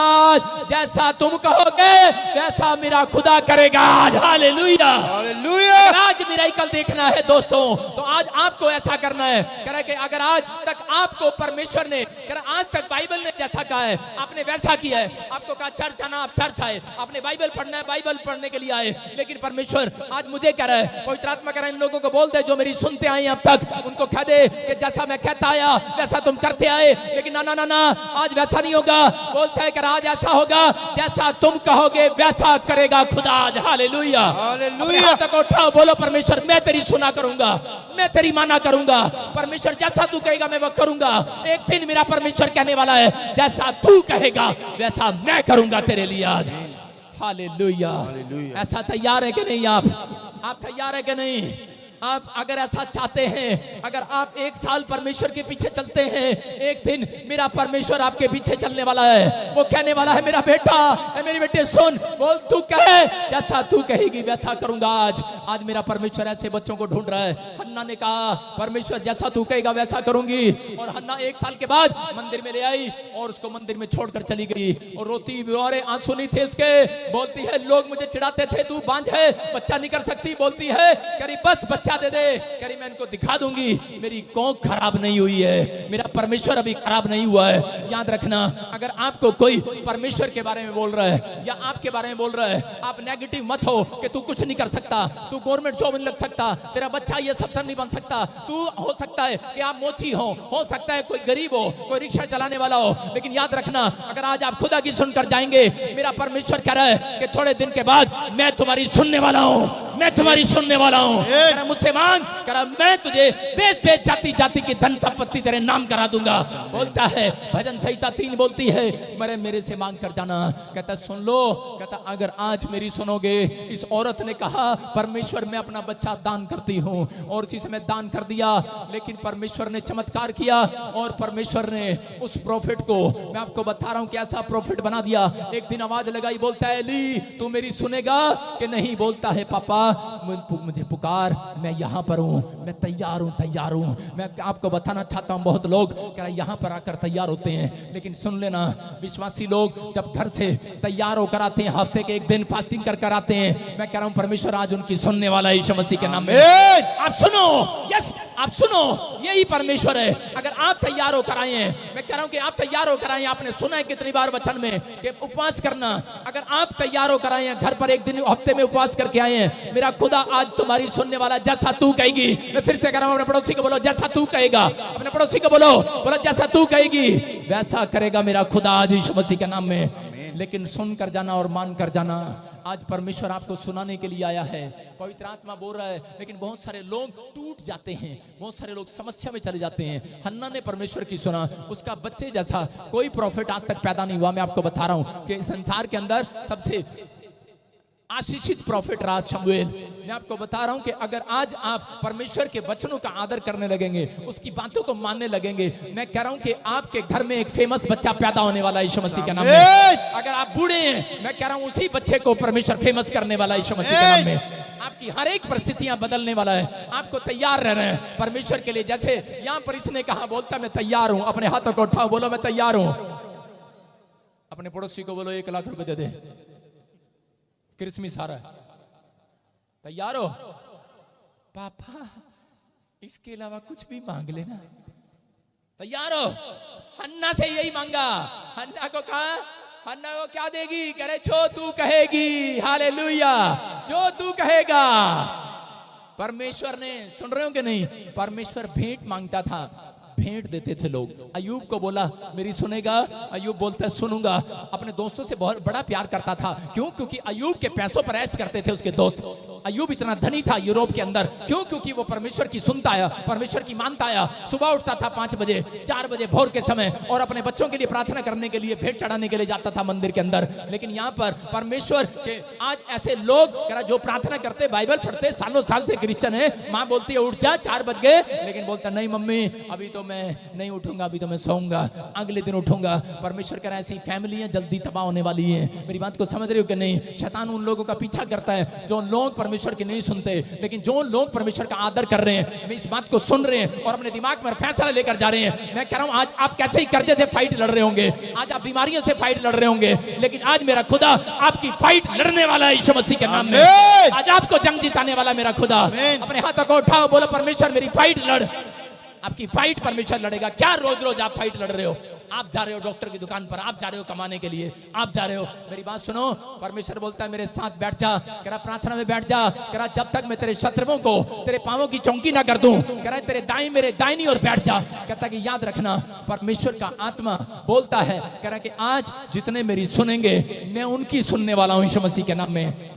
जैसा तुम कहोगे वैसा मेरा खुदा करेगा। Hallelujah hallelujah. आज मिरेकल देखना है दोस्तों, तो आज आपको ऐसा करना है। कह रहा कि अगर आज तक आपको परमेश्वर ने आज तक बाइबल ने जैसा कहा है आपने वैसा किया है, आपको कहा चर्च आना आप चर्च आए, आपने बाइबल पढ़ना है बाइबल पढ़ने के लिए आए, लेकिन परमेश्वर आज मुझे कह रहा है, पवित्र आत्मा कह रहा है इन लोगों को बोल दे जो मेरी सुनते आए अब तक, उनको कह दे कि जैसा मैं कहता आया वैसा तुम करते आए, लेकिन ना ना ना ना आज वैसा नहीं होगा। बोलता है कि आज ऐसा होगा जैसा तुम कहोगे वैसा करेगा खुदा आज। Hallelujah hallelujah. तक उठाओ, बोलो परमेश्वर मैं तेरी सुना करूंगा, मैं तेरी माना करूंगा, परमेश्वर जैसा तू कहेगा मैं वो करूंगा। एक दिन मेरा परमेश्वर कहने वाला है जैसा तू कहेगा वैसा मैं करूंगा तेरे लिए आज। हालेलुया। ऐसा तैयार है कि नहीं? आप तैयार है कि नहीं? आप अगर ऐसा चाहते हैं, अगर आप 1 साल परमेश्वर के पीछे चलते हैं, एक दिन मेरा परमेश्वर आपके पीछे चलने वाला है। वो कहने वाला है मेरा बेटा, मेरी बेटी सुन, बोल तू कहे जैसा तू कहेगी वैसा करूंगा आज मेरा परमेश्वर ऐसे बच्चों को ढूंढ रहा है। हन्ना ने कहा परमेश्वर जैसा तू कहेगा वैसा करूंगी, और हन्ना 1 साल के बाद मंदिर में ले आई और उसको मंदिर में छोड़कर चली गई, और रोती और आंसू नहीं थे उसके। बोलती है लोग मुझे चिढ़ाते थे तू बांझ है, बच्चा नहीं कर सकती। बोलती है करी बस बच्चा दे दे, करी मैं इनको दिखा दूंगी मेरी कोख खराब नहीं हुई है, मेरा परमेश्वर अभी खराब नहीं हुआ है। याद रखना, अगर आपको कोई परमेश्वर के बारे में बोल रहा है या आपके बारे में बोल रहा है, आप नेगेटिव मत हो कि तू कुछ नहीं कर सकता, तू गवर्नमेंट जॉब नहीं लग सकता, तेरा बच्चा ये अफसर नहीं बन सकता, तू हो सकता है कि आप मोची हो सकता है कोई गरीब हो, कोई रिक्शा चलाने वाला हो, लेकिन याद रखना अगर आज आप खुदा की सुनकर जाएंगे, मेरा परमेश्वर कह रहा है कि थोड़े दिन के बाद मैं तुम्हारी सुनने वाला हूँ, मैं तुम्हारी सुनने वाला हूँ। मुझसे मांग करा मैं तुझे देश देश जाति जाति की धन संपत्ति तेरे नाम करा दूंगा। बोलता है भजन संहिता 3 बोलती है मेरे से मांग कर जाना। कहता सुन लो, कहता अगर आज मेरी सुनोगे। इस औरत ने कहा परमेश्वर मैं अपना बच्चा दान करती हूँ, और उसी समय दान कर दिया, लेकिन परमेश्वर ने चमत्कार किया और परमेश्वर ने उस प्रॉफिट को, मैं आपको बता रहा हूँ कि ऐसा प्रॉफिट बना दिया। एक दिन आवाज लगाई, बोलता है एली तू मेरी सुनेगा कि नहीं? बोलता है पापा मुझे पुकार, मैं यहाँ पर हूँ, मैं तैयार हूँ। मैं आपको बताना चाहता हूँ बहुत लोग क्या यहाँ पर आकर तैयार होते हैं, लेकिन सुन लेना विश्वासी लोग जब घर से तैयार होकर आते हैं, हफ्ते के 1 दिन फास्टिंग कर आते हैं, मैं कह रहा हूँ परमेश्वर आज उनकी सुनने वाला यीशु मसीह के नाम में। आप सुनो, यस आप सुनो, यही परमेश्वर है। अगर आप तैयार होकर आए हैं, मैं कह रहा हूं कि आप तैयार होकर आए हैं। आपने सुना है कितनी बार वचन में कि उपवास करना। अगर आप तैयार होकर आए हैं, घर पर 1 दिन हफ्ते में उपवास करके आए हैं, मेरा खुदा आज तुम्हारी सुनने वाला। जैसा तू कहेगी, मैं फिर से कह रहा हूं, अपने पड़ोसी को बोलो जैसा तू कहेगा, अपने पड़ोसी को बोलो जैसा तू कहेगी वैसा करेगा मेरा खुदा आज यीशु मसीह के नाम में। लेकिन सुनकर जाना और मान कर जाना। आज परमेश्वर आपको सुनाने के लिए आया है, पवित्र आत्मा बोल रहा है, लेकिन बहुत सारे लोग टूट जाते हैं, बहुत सारे लोग समस्या में चले जाते हैं। हन्ना ने परमेश्वर की सुना, उसका बच्चे जैसा कोई प्रॉफिट आज तक पैदा नहीं हुआ। मैं आपको बता रहा हूं कि संसार के अंदर सबसे आशीषित प्रॉफिट रहा शमूएल। मैं आपको बता रहा हूं कि अगर आज आप परमेश्वर के वचनों का आदर करने लगेंगे, उसकी बातों को मानने लगेंगे, मैं कह रहा हूं कि आपके घर में एक फेमस बच्चा पैदा होने वाला है यीशु मसीह के नाम में। अगर आप बूढ़े हैं, मैं कह रहा हूं उसी बच्चे को परमेश्वर फेमस करने वाला है यीशु मसीह के नाम में। आपकी हर एक परिस्थितियां बदलने वाला है। आपको तैयार रहना है परमेश्वर के लिए। जैसे यहां पर इसने कहा, बोलता मैं तैयार हूं। अपने हाथों को उठाओ, बोलो मैं तैयार हूं। अपने पड़ोसी को बोलो 1 लाख रुपए दे दे, क्रिसमस आ रहा है, तैयार हो? पापा इसके अलावा कुछ भी मांग लेना, तैयार हो? हन्ना से यही मांगा। हन्ना को कहा, हन्ना को क्या देगी? कह रहे जो तू कहेगी। हालेलुया, जो तू कहेगा। परमेश्वर ने, सुन रहे हो कि नहीं, परमेश्वर भेंट मांगता था, भेंट देते थे लोग। अय्यूब को बोला मेरी सुनेगा? अय्यूब बोलता है सुनूंगा। अपने दोस्तों से बहुत बड़ा प्यार करता था। क्यों? क्योंकि अय्यूब के पैसों पर ऐश करते थे उसके दोस्त। अय्यूब इतना धनी था यूरोप के अंदर, क्यों? क्योंकि वो परमेश्वर की सुनता है, परमेश्वर की मानता है। सुबह उठता था 5 बजे 4 बजे भोर के समय और अपने बच्चों के लिए प्रार्थना करने के लिए, भेंट चढ़ाने के लिए जाता था मंदिर के अंदर। लेकिन यहाँ पर परमेश्वर के आज ऐसे लोग जो प्रार्थना करते, बाइबल पढ़ते, सालों साल से क्रिश्चियन है, माँ बोलती है उठ जा 4 बज गए, लेकिन बोलता नहीं मम्मी अभी तो मैं नहीं उठूंगा, अभी तो मैं सोऊंगा, अगले दिन उठूंगा। परमेश्वर कह रहा है ऐसी फैमिलियां जल्दी तबाह होने वाली हैं। मेरी बात को समझ रहे हो कि नहीं? शैतान उन लोगों का पीछा करता है जो लोग परमेश्वर की नहीं सुनते, लेकिन जो लोग परमेश्वर का आदर कर रहे हैं, इस बात को सुन रहे हैं और अपने दिमाग में फैसला लेकर जा रहे हैं। मैं कह रहा हूं आज आप कैसे ही कर्जे से फाइट लड़ रहे होंगे, आज आप बीमारियों से फाइट लड़ रहे होंगे, लेकिन आज मेरा खुदा आपकी फाइट लड़ने वाला है यीशु मसीह के नाम में। आज आपको जंग जिताने वाला मेरा खुदा। अपने हाथों को उठाओ, बोलो परमेश्वर मेरी फाइट लड़। आपकी फाइट परमेश्वर लड़ेगा। क्या रोज रोज आप फाइट लड़ रहे हो? आप जा रहे हो डॉक्टर की दुकान पर, आप जा रहे हो कमाने के लिए, आप जा रहे हो। मेरी बात सुनो, परमेश्वर बोलता है मेरे साथ बैठ जा, कह रहा प्रार्थना में बैठ जा, कह रहा जब तक मैं तेरे शत्रुओं को तेरे पांवों की चौकी ना कर दूं, कह रहा तेरे दाएं मेरे दाहिनी ओर बैठ जा। कहता कि याद रखना परमेश्वर का आत्मा बोलता है, कह रहा कि आज जितने मेरी सुनेंगे मैं उनकी सुनने वाला हूं यीशु मसीह के नाम में।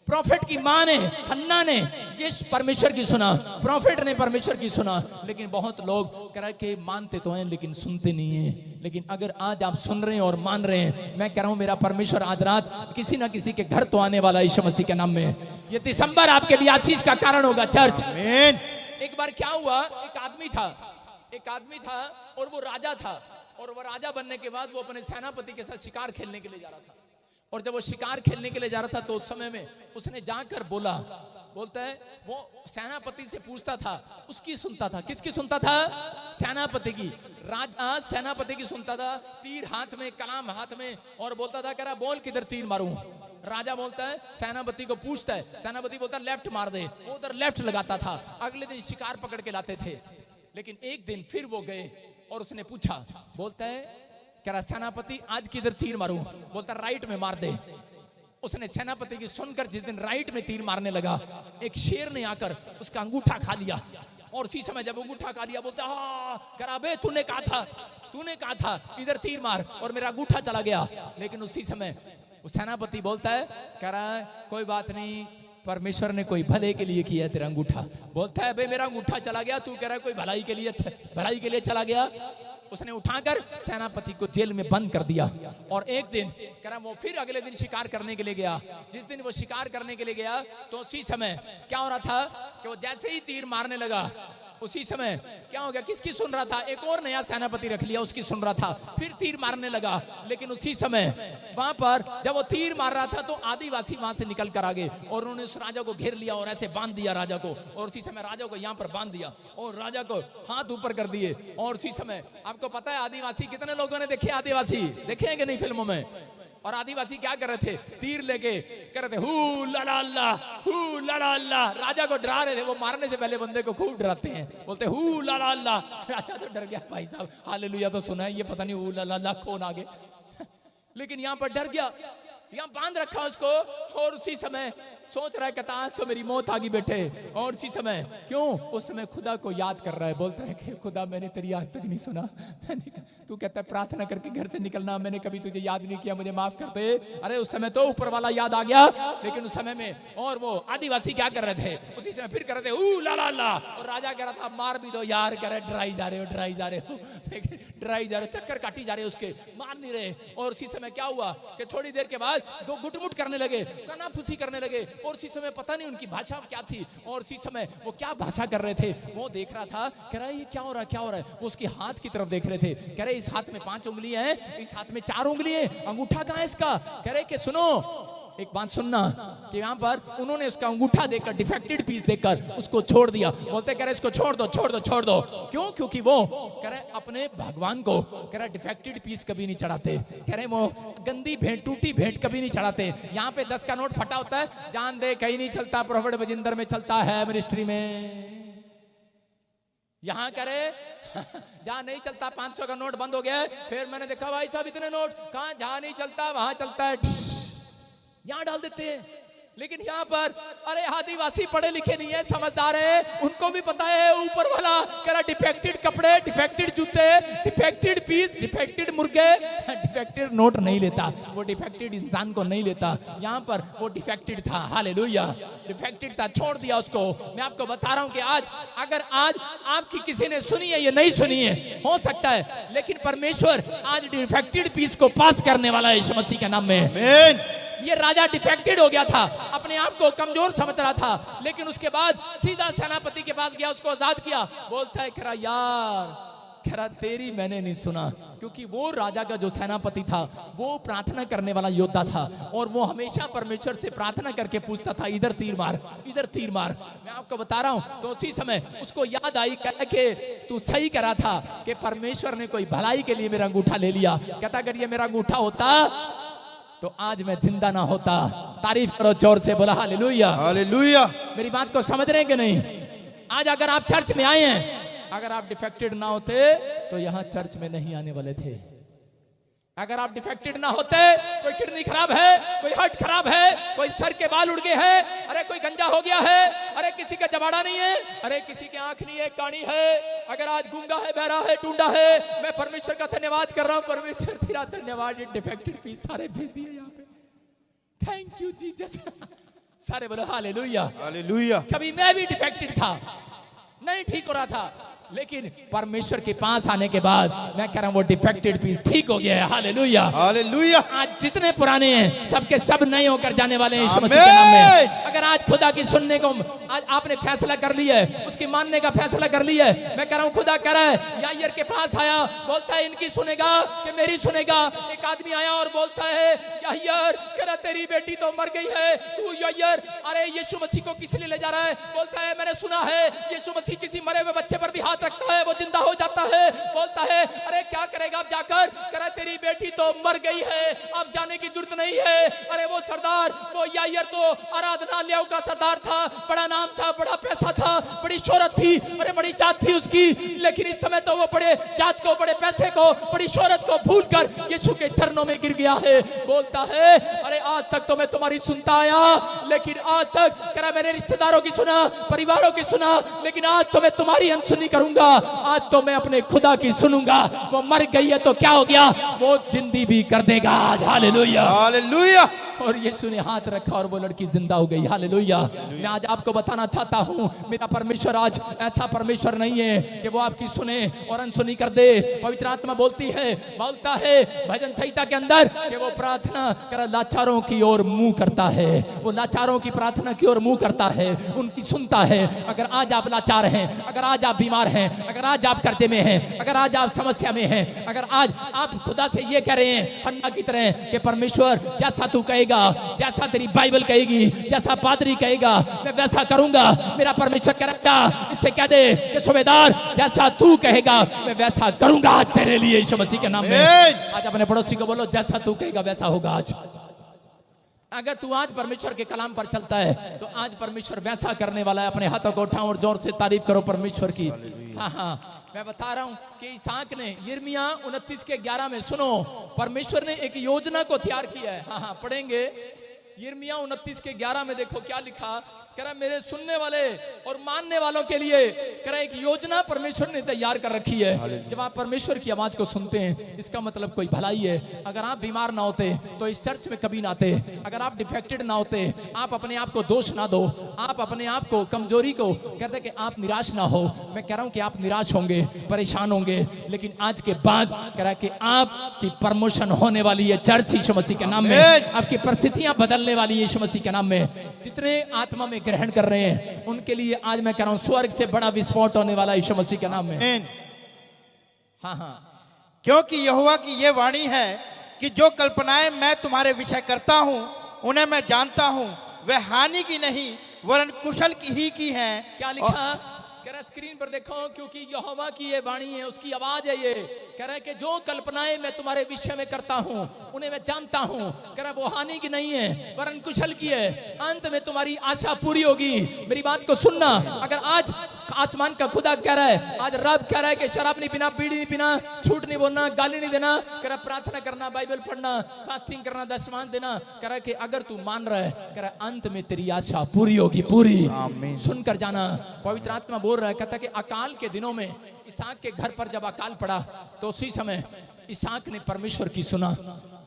प्रॉफिट की मां ने, हन्ना ने इस परमेश्वर की सुना, प्रॉफिट ने परमेश्वर की सुना, लेकिन बहुत लोग कह रहे कि मानते तो हैं लेकिन सुनते नहीं हैं। लेकिन अगर आज आप सुन रहे हैं और मान रहे हैं, मैं कह रहा हूं मेरा परमेश्वर आज रात किसी ना किसी के घर तो आने वाला यीशु मसीह के नाम में। ये दिसंबर आपके लिए आशीष का कारण होगा चर्च। एक बार क्या हुआ, एक आदमी था और वो राजा था, और वो राजा बनने के बाद वो अपने सेनापति के साथ शिकार खेलने के लिए जा रहा था। और जब वो शिकार खेलने के लिए जा रहा था तो उस समय में उसने जाकर बोलता है वो सेनापति से पूछता था, उसकी सुनता था। किसकी सुनता था? सेनापति की। राजा सेनापति की सुनता था, तीर हाथ में, कलाम हाथ में, और बोलता था कह रहा बोल किधर तीर मारूं। राजा बोलता है, सेनापति को पूछता है, सेनापति बोलता है लेफ्ट मार दे, वो उधर लेफ्ट लगाता था। अगले दिन शिकार पकड़ के लाते थे। लेकिन एक दिन फिर वो गए और उसने पूछा, बोलता है कह रहा सेनापति आज किधर तीर मारूं? बोलता राइट में मार दे। उसने सेनापति की सुनकर जिस दिन राइट में तीर मारने लगा, एक शेर ने आकर उसका अंगूठा खा लिया, और उसी समय जब अंगूठा खा लिया बोलता कह रहा बे तूने कहा था इधर तीर मार, और मेरा अंगूठा चला गया। लेकिन उसी समय वो सेनापति बोलता है, कह रहा है कोई बात नहीं, परमेश्वर ने कोई भले के लिए किया है तेरा अंगूठा। बोलता है बे मेरा अंगूठा चला गया, तू कह रहा है कोई भलाई के लिए चला गया। उसने उठाकर सेनापति को जेल में बंद कर दिया। और एक दिन कह रहा वो फिर अगले दिन शिकार करने के लिए गया। जिस दिन वो शिकार करने के लिए गया तो उसी समय क्या हो रहा था कि वो जैसे ही तीर मारने लगा, उसी समय क्या हो गया, किसकी सुन रहा था? एक और नया सेनापति रख लिया, उसकी सुन रहा था, फिर तीर मारने लगा। लेकिन उसी समय वहां पर जब वो तीर मार रहा था तो आदिवासी वहां से निकल कर आ गए और उन्होंने उस राजा को घेर लिया और ऐसे बांध दिया राजा को, और उसी समय राजा को यहाँ पर बांध दिया और राजा को हाथ ऊपर कर दिए। और उसी समय आपको पता है आदिवासी, कितने लोगों ने देखे आदिवासी? देखे हैं कि नहीं फिल्मों में? और आदिवासी क्या कर रहे थे? तीर लेके कर रहे थे हू लला अल्लाह, राजा को डरा रहे थे। वो मारने से पहले बंदे को खूब डराते हैं, बोलते हू लला अल्लाह। राजा तो डर गया, भाई साहब हालेलुया तो सुना है, ये पता नहीं हू लला अल्लाह कौन आगे। लेकिन यहाँ पर डर गया, यहाँ बांध रखा उसको, और उसी समय सोच रहा है कि आज तो मेरी मौत आ गई बेटे। और उसी समय क्यों? उस समय खुदा को याद कर रहा है, बोलता है कि खुदा मैंने तेरी आज तक नहीं सुना। तू कहता है प्रार्थना करके घर से निकलना, मैंने कभी तुझे याद नहीं किया, मुझे माफ कर दे। अरे उस समय तो ऊपर वाला याद आ गया, लेकिन उस समय में और वो आदिवासी क्या कर रहे थे? उसी समय फिर कर रहे थे ऊ ला ला, और राजा कह रहा था मार भी दो यार, कह रहे डराई जा रहे हो, डराई जा रहे हो, चक्कर काटी जा रहे हो, उसके मार नहीं रहे। और उसी समय क्या हुआ कि थोड़ी देर के बाद दो गुटमुट करने लगे, कनाफूसी करने लगे, और उसी समय पता नहीं उनकी भाषा क्या थी, और उसी समय वो क्या भाषा कर रहे थे वो देख रहा था। कह रहा है ये क्या हो रहा है? वो उसके हाथ की तरफ देख रहे थे। कह रहे इस हाथ में 5 उंगलियां हैं, इस हाथ में 4 उंगलियां, अंगूठा कहाँ है इसका? कह रहे कि सुनो एक बात सुनना, कि यहाँ पर उन्होंने उसका अंगूठा देकर, डिफेक्टेड पीस देकर उसको छोड़ दिया। बोलते कह रहे इसको छोड़ दो। क्यों? क्योंकि वो कह रहे अपने भगवान को कह रहे डिफेक्टेड पीस कभी नहीं चढ़ाते। कह रहे वो गंदी भेंट, टूटी भेंट कभी नहीं चढ़ाते। यहाँ पे 10 का नोट फटा होता है, जान दे कहीं नहीं चलता, प्रोफेट बजिंदर में चलता है, मिनिस्ट्री में। यहाँ करे जहाँ नहीं चलता 500 का नोट बंद हो गया है। फिर मैंने देखा भाई साहब इतने नोट कहाँ, जहाँ नहीं चलता वहां चलता है, यहाँ डाल देते हैं। लेकिन यहाँ पर अरे आदिवासी पढ़े लिखे नहीं है, समझदार है, उनको भी पता है ऊपर वाला कह रहा डिफेक्टेड कपड़े, डिफेक्टेड जूते, डिफेक्टेड पीस, डिफेक्टेड मुर्गे, डिफेक्टेड नोट नहीं लेता, वो डिफेक्टेड इंसान को नहीं लेता। यहाँ पर वो डिफेक्टेड था, हालेलुया, डिफेक्टेड था, छोड़ दिया उसको। मैं आपको बता रहा हूँ कि आज अगर आज आपकी किसी ने सुनी है, ये नहीं सुनी है, हो सकता है, लेकिन परमेश्वर आज डिफेक्टेड पीस को पास करने वाला है यीशु मसीह के नाम में। आमीन। ये राजा डिफेक्टेड हो गया था, अपने आप को कमजोर समझ रहा था, लेकिन उसके बाद सीधा सेनापति के पास गया, उसको आजाद किया। बोलता है करा यार, करा तेरी मैंने नहीं सुना, क्योंकि वो राजा का जो सेनापति था वो प्रार्थना करने वाला योद्धा था, और वो हमेशा परमेश्वर से प्रार्थना करके पूछता था इधर तीर मार, इधर तीर मार। मैं आपको बता रहा हूँ, तो उसी समय उसको याद आई कि तू सही करा था कि परमेश्वर ने कोई भलाई के लिए मेरा अंगूठा ले लिया। कहता अगर ये मेरा अंगूठा होता तो आज मैं जिंदा ना होता। तारीफ करो जोर से, बोला हालेलुया, हालेलुया। मेरी बात को समझ रहे हैं कि नहीं? आज अगर आप चर्च में आए हैं, अगर आप डिफेक्टेड ना होते तो यहाँ चर्च में नहीं आने वाले थे। अगर आप डिफेक्टेड ना होते, कोई किडनी खराब है, कोई हार्ट खराब है, कोई सर के बाल उड़ गए हैं, अरे कोई गंजा हो गया है, अरे किसी का जबाड़ा नहीं है, अरे किसी की आंख नहीं है, कानी है, अगर आज गूंगा है, बहरा है, टूंडा है, मैं परमेश्वर का धन्यवाद कर रहा हूँ। परमेश्वर तेरा धन्यवाद, ये डिफेक्टेड पीस सारे भेज दिए यहाँ पे। Thank you Jesus. सारे बोलो हालेलुया, हालेलुया। कभी मैं भी डिफेक्टेड था, नहीं ठीक हो रहा था, लेकिन परमेश्वर के पास आने के बाद मैं कह रहा हूं वो डिफेक्टेड पीस ठीक हो गया है। Hallelujah, hallelujah. आज जितने पुराने हैं सबके सब नए होकर जाने वाले हैं यीशु मसीह के नाम में। अगर आज खुदा की सुनने को आज आपने फैसला कर लिया है, उसकी मानने का फैसला कर लिया है, मैं कह रहा हूं खुदा कह रहा है, यायर के पास आया, बोलता है इनकी सुनेगा कि मेरी सुनेगा। एक आदमी आया और बोलता है यायर, कह रहा तेरी बेटी तो मर गई है, तू यायर अरे यीशु मसीह को किस लिए ले जा रहा है? बोलता है मैंने सुना है यीशु मसीह किसी मरे हुए बच्चे पर भी हाथ रखता है, वो जिंदा हो जाता है। बोलता है अरे क्या करेगा अब जाकर? कह रहा तेरी बेटी तो मर गई है, अब जाने की जरूरत नहीं है। अरे वो सरदार, वो यायर तो आराधनालयों का सरदार था, बड़ा नाम था, बड़ा पैसा था, बड़ी शोहरत थी, अरे बड़ी जात थी उसकी, लेकिन इस समय तो वो बड़े जात को, बड़े पैसे को, बड़ी शोहरत को भूलकर यीशु के चरणों में गिर गया है। बोलता है अरे आज तक तो मैं तुम्हारी सुनता आया, लेकिन आज तक कह रहा मैंने रिश्तेदारों की सुना, परिवारों की सुना, लेकिन आज तो मैं तुम्हारी अनसुनी करूंगा, आज तो मैं अपने खुदा की सुनूंगा। वो मर गई है तो क्या हो गया, वो जिंदी भी कर देगा आज। Hallelujah, hallelujah. और यीशु ने हाथ रखा और वो लड़की जिंदा हो गई। हालेलुया। मैं आज आपको बताना चाहता हूं, मेरा परमेश्वर आज ऐसा परमेश्वर नहीं है कि वो आपकी सुने और अनसुनी कर दे। पवित्र आत्मा बोलती है, बोलता है भजन संहिता के अंदर कि वो प्रार्थना कर लाचारों की ओर मुंह करता है, वो लाचारों की प्रार्थना की ओर मुंह करता है, उनकी सुनता है। अगर आज आप लाचार हैं, अगर आज आप बीमार हैं, अगर आज आप कर्जे में हैं, अगर आज आप समस्या में हैं, अगर आज आप खुदा से ये कह रहे हैं हन्ना की तरह कि परमेश्वर जैसा तू कहेगा, जैसा तेरी बाइबल कहेगी, जैसा पादरी कहेगा, मैं वैसा करूंगा। मेरा परमेश्वर करेगा, इससे कह दे कि सूबेदार जैसा तू कहेगा मैं वैसा करूंगा आज तेरे लिए यीशु मसीह के नाम में। आज अपने पड़ोसी को बोलो जैसा तू कहेगा वैसा होगा आज। अगर तू आज परमेश्वर के कलाम पर चलता है तो आज परमेश्वर वैसा करने वाला है। अपने हाथों को उठाओ और जोर से तारीफ करो परमेश्वर की। हाँ, मैं बता रहा हूं कि इसहाक ने यिर्मयाह 29:11 में सुनो, परमेश्वर ने एक योजना को तैयार किया है। हाँ, पढ़ेंगे यिर्मयाह 29:11 में, देखो क्या लिखा। कह रहा मेरे सुनने वाले और मानने वालों के लिए कह रहा एक योजना परमेश्वर ने तैयार कर रखी है। जब आप परमेश्वर की आवाज को सुनते हैं इसका मतलब कोई भलाई है। अगर आप बीमार ना होते तो इस चर्च में कभी ना आते, अगर आप डिफेक्टेड ना होते, आप अपने आप को दोष ना दो, आप अपने आप को कमजोरी को कहते कि आप निराश ना हो। मैं कह रहा हूं कि आप निराश होंगे, परेशान होंगे, लेकिन आज के बाद कह रहा कि आपकी प्रमोशन होने वाली है चर्च यीशु मसीह के नाम में। आपकी परिस्थितियां बदलने वाली है यीशु मसीह के नाम में। जितने आत्मा में ग्रहण कर रहे हैं उनके लिए आज मैं कह रहा हूं स्वर्ग से बड़ा विस्फोट होने वाला यीशु मसीह के नाम में। हाँ, क्योंकि यहोवा की ये वाणी है कि जो कल्पनाएं मैं तुम्हारे विषय करता हूं उन्हें मैं जानता हूं, वह हानि की नहीं वरन कुशल की ही की हैं। क्या लिखा? कह रहा स्क्रीन पर देखो, क्योंकि यहोवा की ये वाणी है, उसकी आवाज है ये। कह रहा है कि जो कल्पनाएं मैं तुम्हारे विषय में करता हूं उन्हें मैं जानता हूं। कह रहा वो हानि की नहीं है वरन कुशल की है, अंत में तुम्हारी आशा पूरी होगी। मेरी बात को सुनना, अगर आज आसमान का खुदा कह रहा है, आज रब कह रहा है कि शराब नहीं पीना, बीड़ी नहीं पीना, झूठ नहीं बोलना, गाली नहीं देना, कह रहा प्रार्थना करना, बाइबल पढ़ना, फास्टिंग करना, दशमांश देना। कह रहा है कि अगर तू मान रहा है, कह रहा है अंत में तेरी आशा पूरी होगी, पूरी। सुनकर जाना, पवित्र आत्मा बोल रहा है, कहता है कि अकाल के दिनों में इसहाक के घर पर जब अकाल पड़ा तो उसी समय इसहाक ने परमेश्वर की सुना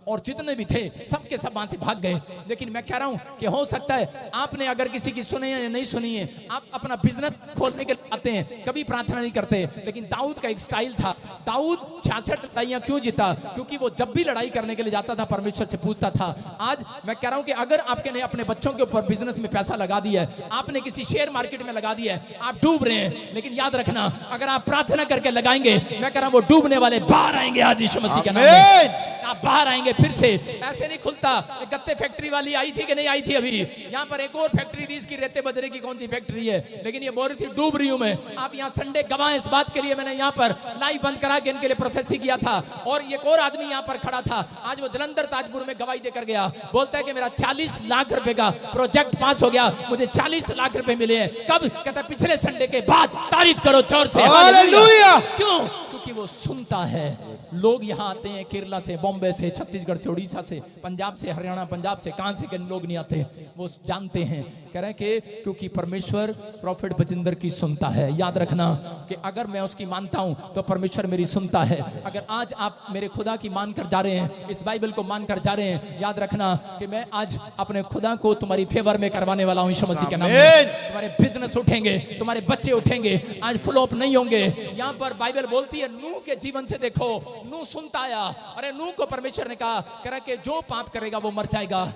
और जितने भी थे सबके सब वहां से भाग गए। लेकिन मैं कह रहा हूं कि हो सकता है आपने अगर किसी की सुनी है या नहीं सुनी है, आप अपना बिजनेस खोलने के लिए आते हैं, कभी प्रार्थना नहीं करते। लेकिन दाऊद का एक स्टाइल था, दाऊद 66 लड़ाइयां क्यों जीता? क्योंकि वो जब भी लड़ाई करने के लिए जाता था परमेश्वर से पूछता था। आज मैं कह रहा हूं कि अगर आपने अपने बच्चों के ऊपर बिजनेस में पैसा लगा दिया है, आपने किसी शेयर मार्केट में लगा दिया है, आप डूब रहे हैं, लेकिन याद रखना अगर आप प्रार्थना करके लगाएंगे, मैं कह रहा हूं वो डूबने वाले बाहर आएंगे आज यीशु मसीह के नाम में। आप बाहर आएंगे फिर से, ऐसे नहीं खुलता। गत्ते फैक्ट्री वाली आई थी कि नहीं आई थी? अभी यहाँ पर एक और फैक्ट्री थी, इसकी रेते बजरे की कौन सी फैक्ट्री है, लेकिन ये बोल रही थी डूब रही हूं मैं। आप यहाँ संडे गवाह इस बात के लिए, मैंने यहाँ पर लाइव बंद करा के इनके लिए प्रोफेसी किया था और एक और आदमी यहाँ पर खड़ा था, आज वो जलंधर ताजपुर में गवाही देकर गया। बोलता है कि मेरा 40 लाख रुपए का प्रोजेक्ट पास हो गया, मुझे 40 लाख रुपए मिले हैं। कब? कहता पिछले संडे के बाद। तारीफ करो जोर से, हालेलुया। क्यों? क्योंकि वो सुनता है। लोग यहाँ आते हैं केरला से, बॉम्बे से, छत्तीसगढ़ से, उड़ीसा से, पंजाब से, हरियाणा, पंजाब से, कहां से लोग नहीं आते, वो जानते हैं। कह रहे हैं कि क्योंकि परमेश्वर प्रॉफिट बजिंदर की सुनता है। याद रखना कि अगर मैं उसकी मानता हूं तो परमेश्वर मेरी सुनता है। अगर आज आप मेरे खुदा की मान कर जा रहे हैं, इस बाइबल को मान कर जा रहे हैं, याद रखना कि मैं आज अपने खुदा को तुम्हारी फेवर में करवाने वाला हूं यीशु मसीह के नाम में। तुम्हारे बिजनेस उठेंगे, तुम्हारे बच्चे उठेंगे, आज फ्लॉप नहीं होंगे। यहाँ पर बाइबल बोलती है नूह के जीवन से देखो, नूह सुनता आया। अरे नूह को परमेश्वर ने कहा, कह रहा कि जो पाप करेगा वो मर जाएगा।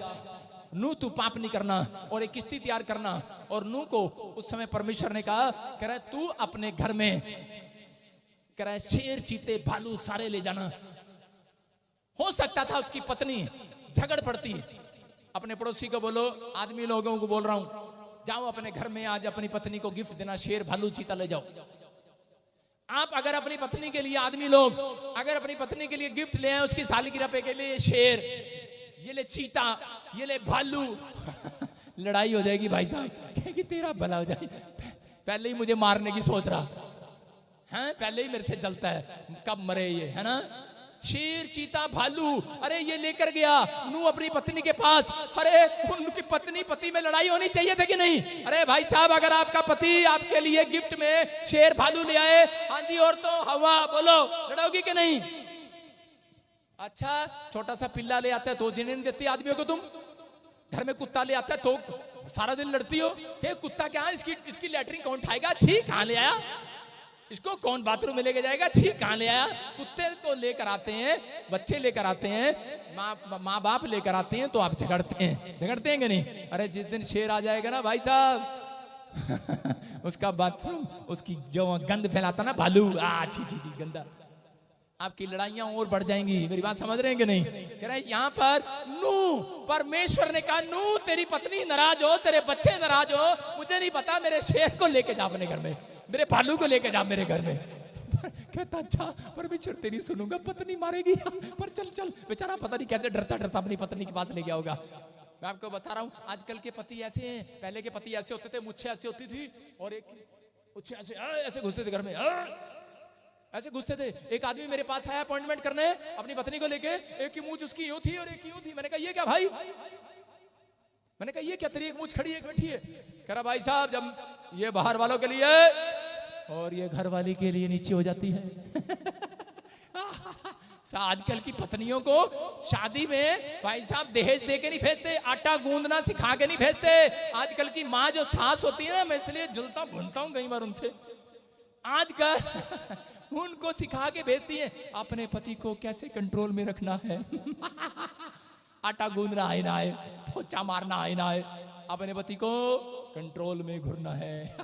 नूह तू पाप नहीं करना और एक किश्ती तैयार करना। और नूह को उस समय परमेश्वर ने कहा, कह रहा तू अपने घर में, कह रहा शेर, चीते, भालू सारे ले जाना। हो सकता था उसकी पत्नी झगड़ पड़ती। अपने पड़ोसी को बोलो, आदमी लोगों को बोल रहा हूं, जाओ अपने घर में आज अपनी पत्नी को गिफ्ट देना, शेर, भालू, चीता ले जाओ। आप अगर अपनी पत्नी के लिए, आदमी लोग अगर अपनी पत्नी के लिए गिफ्ट ले आए, उसकी सालगिरह पे के लिए शेर, ये ले चीता, ये ले भालू, लड़ाई हो जाएगी भाई साहब, कि तेरा भला हो जाए। पहले ही मुझे मारने की सोच रहा है, पहले ही मेरे से जलता है, कब मरे ये, है ना। शेर, चीता, भालू, अरे ये लेकर गया नूह अपनी पत्नी के पास। अरे उनकी पत्नी पति में लड़ाई होनी चाहिए थी कि नहीं? अरे भाई साहब, अगर आपका पति आपके लिए गिफ्ट में शेर, भालू ले आए, हाँ जी, और तो हवा, बोलो लड़ोगी कि नहीं? अच्छा, छोटा सा पिल्ला ले आता है तो जीने नहीं देती आदमियों को तुम। घर में कुत्ता ले आता है तो सारा दिन लड़ती हो। कुत्ता क्या, इसकी लैट्रिन कौन उठाएगा, छी कहां ले आया, इसको कौन बाथरूम में लेके जाएगा, छी कहां ले आया। कुत्ते तो लेकर आते हैं, बच्चे लेकर आते हैं, माँ बाप लेकर आते हैं, तो आप झगड़ते हैं कि नहीं? अरे जिस दिन शेर आ जाएगा ना भाई साहब उसका बाथरूम, उसकी जो गंद फैलाता ना भालू, छी छी छी गंदा, आपकी लड़ाइयां और बढ़ जाएंगी। मेरी बात समझ रहे हैं कि नहीं? कह रहे हैं यहाँ पर नूह, परमेश्वर ने कहा नूह तेरी पत्नी नाराज हो, तेरे बच्चे नाराज हो, मुझे नहीं पता, मेरे शेर को लेके जा अपने घर में, मेरे भालू को लेके जा मेरे घर में। कहता अच्छा परमेश्वर तेरी सुनूंगा, पत्नी मारेगी पर चल चल। बेचारा पता नहीं कैसे डरता डरता अपनी पत्नी के पास ले गया होगा। मैं आपको बता रहा हूँ आजकल के पति ऐसे हैं, पहले के पति ऐसे होते थे, मुझे ऐसे होती थी और एक मुझे ऐसे घुसते थे घर में, ऐसे घुसते थे। एक आदमी मेरे पास आया अपॉइंटमेंट करने अपनी पत्नी को लेके, एक की मूंछ उसकी यूं थी और एक की यूं थी। मैंने कहा ये क्या भाई, मैंने कहा ये क्या, तेरी एक मूंछ खड़ी है, एक बैठी है। कह रहा भाई साहब जब ये बाहर वालों के लिए और ये घर वाली के लिए नीचे हो जाती है। आजकल की पत्नियों को शादी में भाई साहब दहेज दे के नहीं भेजते, आटा गूंदना सिखा के नहीं भेजते। आजकल की माँ जो सास होती है ना, मैं इसलिए जलता भुनता हूँ कई बार उनसे, आजकल उनको सिखा के भेजती है अपने पति को कैसे कंट्रोल में रखना है। आटा गूंदना आए ना आए, पोछा मारना आए ना आए, अपने पति को कंट्रोल में घुरना है।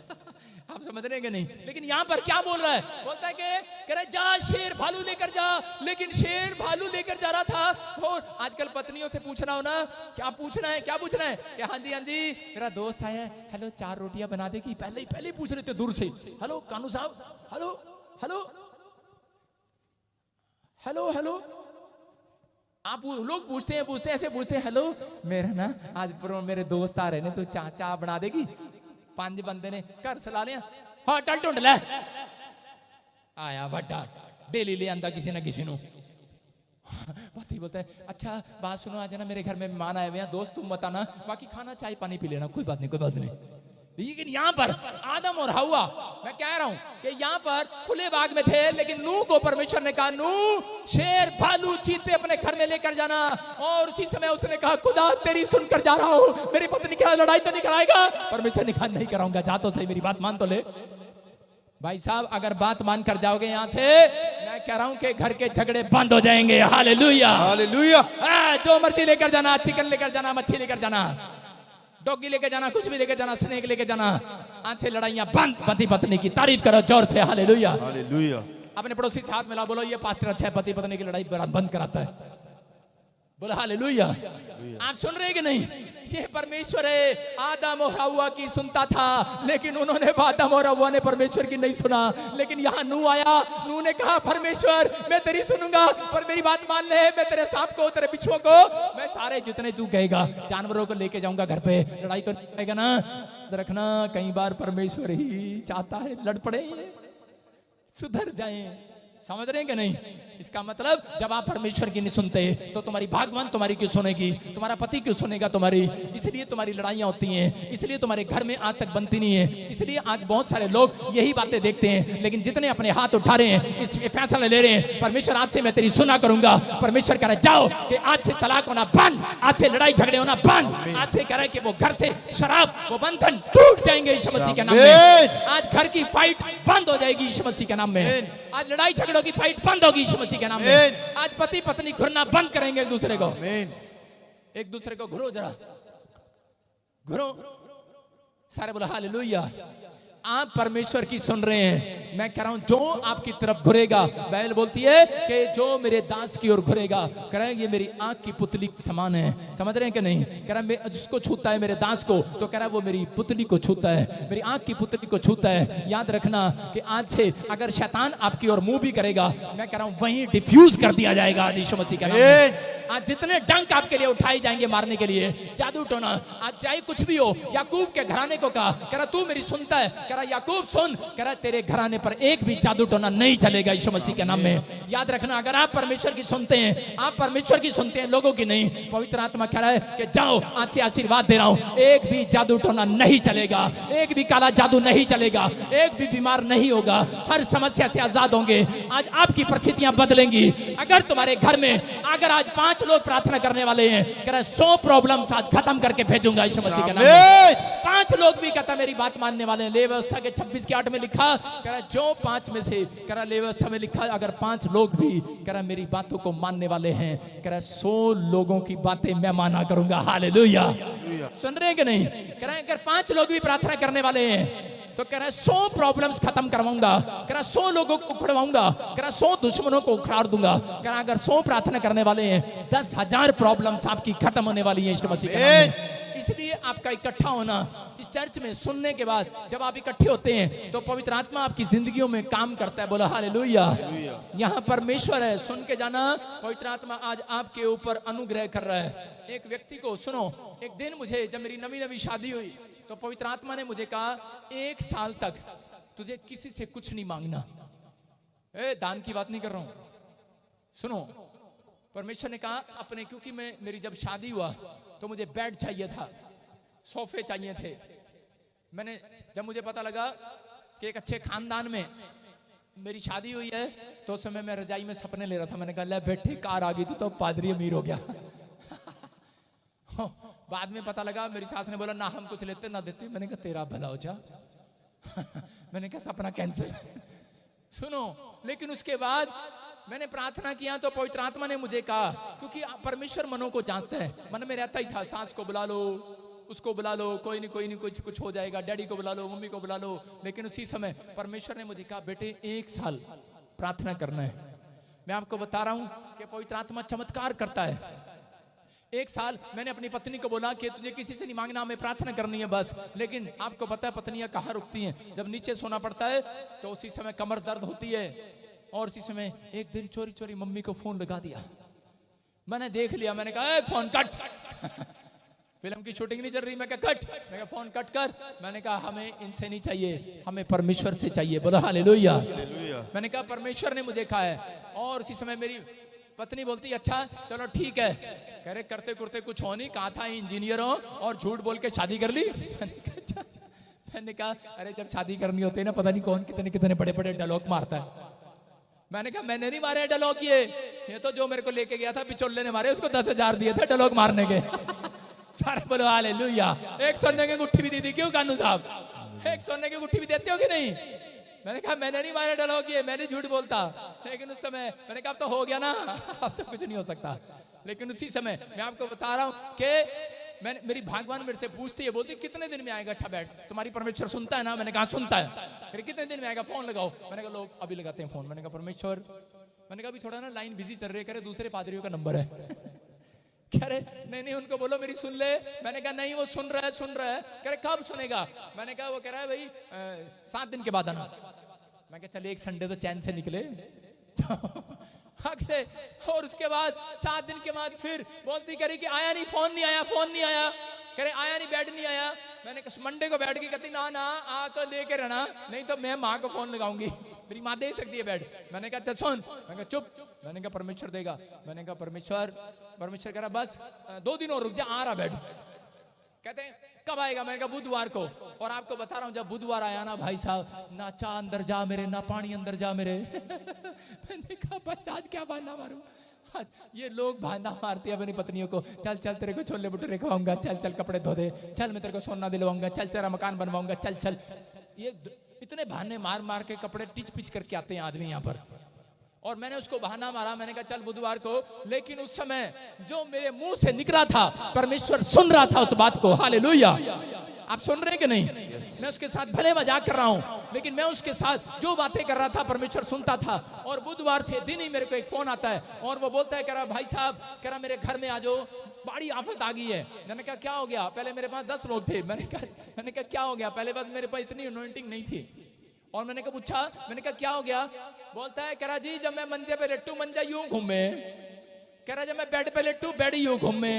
आप समझ रहे हैं कि नहीं? लेकिन यहाँ पर क्या बोल रहा है? बोलता है कि कह रहा जा शेर भालू लेकर जा, लेकिन शेर भालू लेकर जा रहा था। और आजकल पत्नियों से पूछना हो ना, क्या पूछना है, क्या पूछना है कि हाँ जी मेरा दोस्त आया है, हेलो 4 रोटियां बना देगी। पहले ही पूछ रहे थे दूर से, हेलो कानू साहब, हेलो हेलो हेलो हेलो। आप लोग पूछते हैं ऐसे पूछते हैं, हेलो मेरा ना आज मेरे दोस्त आ रहे ने, तो चाय बना देगी। 5 बंदे ने घर सला लिया, होटल ढूंढ ले आया बड़ा डेली ले आंदा किसी ना किसी नु पति बोलता है अच्छा बात सुनो आज ना मेरे घर में मेहमान आए हुए हैं दोस्त तुम मत आना बाकी खाना चाय पानी पी लेना कोई बात नहीं कोई बात नहीं। लेकिन यहाँ पर आदम और हवा मैं कह रहा हूं कि यहाँ पर खुले बाग में थे लेकिन नूह को परमेश्वर ने कहा नूह शेर भालू चीते अपने घर में लेकर जाना और उसी समय उसने कहा खुदा तेरी सुनकर जा रहा हूं मेरी पत्नी क्या लड़ाई तो नहीं कराएगा। परमेश्वर ने कहा नहीं कराऊंगा जा तो सही मेरी बात मान तो ले। भाई साहब अगर बात मान कर जाओगे यहाँ से मैं कह रहा हूं कि घर के झगड़े बंद हो जाएंगे। Hallelujah hallelujah. जो मर्जी लेकर जाना चिकन लेकर जाना मच्छी लेकर जाना डॉगी लेके जाना कुछ भी लेके जाना स्नेक लेके जाना आज से लड़ाइयां बंद। पति पत्नी की तारीफ करो जोर से हालेलुया हालेलुया। अपने पड़ोसी से हाथ मिला बोलो ये पास्टर अच्छा है पति पत्नी की लड़ाई बंद कराता है बोलो हालेलुया। आप सुन रहे कि नहीं ये परमेश्वर है आदम और हव्वा की सुनता था लेकिन उन्होंने आदम और हव्वा ने परमेश्वर की नहीं सुना। लेकिन यहाँ नूह आया नूह ने कहा परमेश्वर मैं तेरी सुनूंगा पर मेरी बात मान ले मैं तेरे सांप को तेरे बिच्छुओं को मैं सारे जितने तू कहेगा जानवरों को लेके जाऊंगा घर पे लड़ाई तो नहीं ना रखना। कई बार परमेश्वर ही चाहता है लड़ पड़े सुधर जाए समझ रहे हैं कि नहीं। इसका मतलब जब आप परमेश्वर की नहीं सुनते तो तुम्हारी भगवान तुम्हारी क्यों सुनेगी तुम्हारा पति क्यों सुनेगा तुम्हारी। इसलिए तुम्हारी लड़ाइयां होती हैं इसलिए तुम्हारे घर में आज तक बनती नहीं है। इसलिए आज बहुत सारे लोग यही बातें देखते हैं लेकिन जितने अपने हाथ उठा रहे हैं इस फैसला ले रहे हैं परमेश्वर आज से मैं तेरी सुना करूंगा। परमेश्वर कह रहा जाओ कि आज से तलाक होना बंद आज से लड़ाई झगड़े होना बंद आज से कह रहा है कि वो घर से शराब वो बंधन टूट जाएंगे यीशु मसीह के नाम में। आज घर की फाइट बंद हो जाएगी यीशु मसीह के नाम में। आज लड़ाई झगड़ों की फाइट बंद होगी यीशु मसीह के नाम में। आज पति पत्नी घुरना बंद करेंगे एक दूसरे को एक दूसरे को घुरो जरा घुरो सारे बोला हालेलुया। आप परमेश्वर की सुन रहे हैं मैं कह रहा हूं जो आपकी तरफ घुरेगा बाइबल बोलती है कि जो मेरे दास की ओर घुरेगा कह रहा है ये मेरी आंख की पुतली समान है। समझ रहे हैं कि नहीं कह रहा है जिसको छूता है मेरे दास को तो कह रहा है वो मेरी पुतली को छूता है मेरी आंख की पुतली को छूता है। याद रखना कि आज से अगर शैतान आपकी ओर मुंह भी करेगा मैं कह रहा हूं वहीं डिफ्यूज कर दिया जाएगा यीशु मसीह का नाम। आज जितने डंक आपके लिए उठाए जाएंगे मारने के लिए जादू टोना आज चाहे कुछ भी हो याकूब के घराने को कहा कह रहा तू मेरी सुनता है कह रहा याकूब सुन कह रहा तेरे घराने पर एक भी जादू टोना नहीं चलेगा यीशु मसीह के नाम में। याद रखना अगर आप परमेश्वर की सुनते हैं आप परमेश्वर की सुनते हैं लोगों की नहीं पवित्र आत्मा कह रहा है कि जाओ आज से आशीर्वाद दे रहा हूं एक भी जादू टोना नहीं चलेगा एक भी काला जादू नहीं चलेगा एक भी बीमार नहीं होगा हर समस्या से आजाद होंगे। आज आपकी परिस्थितियां बदलेंगी अगर तुम्हारे घर में अगर आज 5 लोग प्रार्थना करने वाले हैं कह रहा 100 प्रॉब्लम्स आज खत्म करके भेजूंगा यीशु मसीह के नाम में। 5 लोग भी कहता मेरी बात मानने वाले हैं। ले व्यवस्था के 26:8 में लिखा कह रहा जो 5 में से कह रहा ले व्यवस्था में लिखा अगर 5 लोग भी कह रहा मेरी बातों को मानने वाले हैं कह रहा 100 लोगों की बातें मैं माना करूंगा। हालेलुया सुन रहे हैं कि नहीं कह रहा अगर 5 लोग भी प्रार्थना करने वाले हैं तो कह रहा है 100 प्रॉब्लम्स खत्म करवाऊंगा कह रहा 100 लोगों को उखड़वाऊंगा कह रहा 100 दुश्मनों को उखाड़ दूंगा कह रहा अगर 100 प्रार्थना करने वाले हैं 10,000 प्रॉब्लम्स आपकी खत्म होने वाली है यीशु मसीह के नाम में। इसलिए आपका इकट्ठा होना इस चर्च में सुनने के बाद जब आप इकट्ठे होते हैं तो पवित्र आत्मा आपकी जिंदगियों में काम करता है। बोला हालेलुया। यहाँ परमेश्वर है सुन के जाना पवित्र आत्मा आज आपके ऊपर अनुग्रह कर रहा है। एक व्यक्ति को सुनो एक दिन मुझे जब मेरी नवी शादी हुई तो पवित्र आत्मा ने मुझे कहा 1 साल तक तुझे किसी से कुछ नहीं मांगना। दान की बात नहीं कर रहा हूं सुनो परमेश्वर ने कहा अपने क्योंकि मेरी जब शादी हुआ तो मुझे बेड चाहिए था सोफे चाहिए थे। मैंने जब मुझे पता लगा कि एक अच्छे खानदान में मेरी शादी हुई है तो उस समय मैं रजाई में सपने ले रहा था। मैंने कहा ले बैठे कार आ गई थी तो पादरी अमीर हो गया। बाद में पता लगा मेरी सास ने बोला ना हम कुछ लेते ना देते। मैंने कहा तेरा भला हो जा। मैंने कहा सपना कैंसिल। सुनो लेकिन उसके बाद मैंने प्रार्थना किया तो पवित्र आत्मा ने मुझे कहा क्योंकि परमेश्वर मनों को जांचता है। मन में रहता ही था सास को बुला लो उसको बुला लो कोई नहीं कुछ हो जाएगा डैडी को बुला लो मम्मी को बुला लो। लेकिन उसी समय परमेश्वर ने मुझे कहा बेटे 1 साल प्रार्थना करना है। मैं आपको बता रहा हूं कि पवित्र आत्मा चमत्कार करता है। 1 साल मैंने अपनी पत्नी को बोला कि तुझे किसी से नहीं मांगना हमें प्रार्थना करनी है बस। लेकिन आपको पता है पत्नियां कहाँ रुकती हैं जब नीचे सोना पड़ता है तो उसी समय कमर दर्द होती है। और उसी समय एक दिन चोरी चोरी मम्मी को फोन लगा दिया। मैंने देख लिया मैंने कहा फोन कट। फिल्म की शूटिंग नहीं चल रही, मैं कहा कट, मैं कहा फोन कट कर। मैंने कहा हमें इनसे नहीं चाहिए, हमें परमेश्वर से चाहिए। बोला हालेलुया। मैंने कहा परमेश्वर ने मुझे कहा है। और उसी समय मेरी पत्नी बोलती अच्छा चलो ठीक है, कह रहे करते करते कुछ हो नहीं, कहा था इंजीनियर हो और झूठ बोल के शादी कर ली। मैंने कहा अरे जब शादी करनी होती है ना, पता नहीं कौन कितने कितने बड़े बड़े डायलॉग मारता है। मैंने कहा मैंने नहीं मारे डायलॉग, ये तो जो मेरे को लेके गया था बिचौले ने मारे, उसको 10,000 दिए थे डायलॉग मारने के। सारे बोलो हालेलुया। एक सोने की गुट्ठी भी दी थी, क्यों कानू साहब, एक सोने की गुट्ठी भी देते हो कि नहीं? मैंने कहा मैंने नहीं मारे डायलॉग, मैंने झूठ बोलता। लेकिन उस समय मैंने कहा अब तो हो गया ना, अब तो कुछ नहीं हो सकता। लेकिन उसी समय मैं आपको बता रहा हूँ कि मैंने, मेरी भगवान मेरे से पूछती है, बोलती कितने दिन में आएगा? अच्छा बैठ, तुम्हारी परमेश्वर सुनता है ना? मैंने कहा सुनता है। फिर कितने दिन में आएगा? फोन लगाओ। मैंने कहा लोग अभी लगाते हैं फोन। मैंने कहा परमेश्वर, मैंने कहा अभी थोड़ा ना लाइन बिजी चल रही है, कह रहे दूसरे पादरियों का नंबर है। कह रहे नहीं उनको बोलो मेरी सुन ले। मैंने कहा नहीं वो सुन रहा है। कह रहे कब सुनेगा? मैंने कहा वो कह रहा है भाई 7 दिन के बाद आना। मैं कहा चलिए एक संडे तो चैन से निकले। अगले और उसके बाद 7 दिन के बाद फिर बोलती करी कि आया नहीं, फोन नहीं आया। कह रहे आया नहीं, बेड नहीं आया। मैंने कहा मंडे को बैठ के कहती ना आ तो लेके रहना, नहीं तो मैं माँ को फोन लगाऊंगी, मेरी माँ दे सकती है बेड। मैंने कहा अच्छा सुन। मैंने कहा चुप। मैंने कहा परमेश्वर देगा। मैंने कहा परमेश्वर कह रहा बस 2 दिन और रुक जा, आ रहा बेड। कहते हैं कब आएगा? मैंने कहा बुधवार को। और आपको बता रहा हूँ जब बुधवार आया ना भाई साहब, ना चाह अंदर जा मेरे, ना पानी अंदर जा मेरे। मैंने कहा बस आज क्या बहाना मारूं? ये लोग बहाना मारते हैं अपनी पत्नियों को, चल चल तेरे को छोले भटूरे खवाऊंगा, चल चल कपड़े धो दे, चल मैं तेरे को सोना दिलवाऊंगा, चल तेरा मकान बनवाऊंगा, चल चल। ये इतने बहाने मार मार के कपड़े टिच पिच करके आते हैं आदमी यहाँ पर। और मैंने उसको बहाना मारा, मैंने कहा चल बुधवार को। लेकिन उस समय जो मेरे मुंह से निकला था, परमेश्वर सुन रहा था उस बात को। हालेलुया। आप सुन रहे हैं कि नहीं? मैं उसके साथ भले मजाक कर रहा हूं, लेकिन मैं उसके साथ जो बातें कर रहा था परमेश्वर सुनता था। और बुधवार से दिन ही मेरे को एक फोन आता है और वो बोलता है, कह रहा भाई साहब, कह रहा मेरे घर में आ जाओ, बड़ी आफत आ गई है। मैंने कहा क्या हो गया? पहले मेरे पास 10 लोग थे। मैंने कहा क्या हो गया? पहले बस मेरे पास इतनी अनॉइंटिंग नहीं थी। और मैंने कहा पूछा, मैंने कहा क्या हो गया? बोलता है कह रहा जी जब मैं मंजे पे लेटू मंजा यूं घूमे, कह रहा जब मैं बेड पे लेटू बेड यूं घूमे,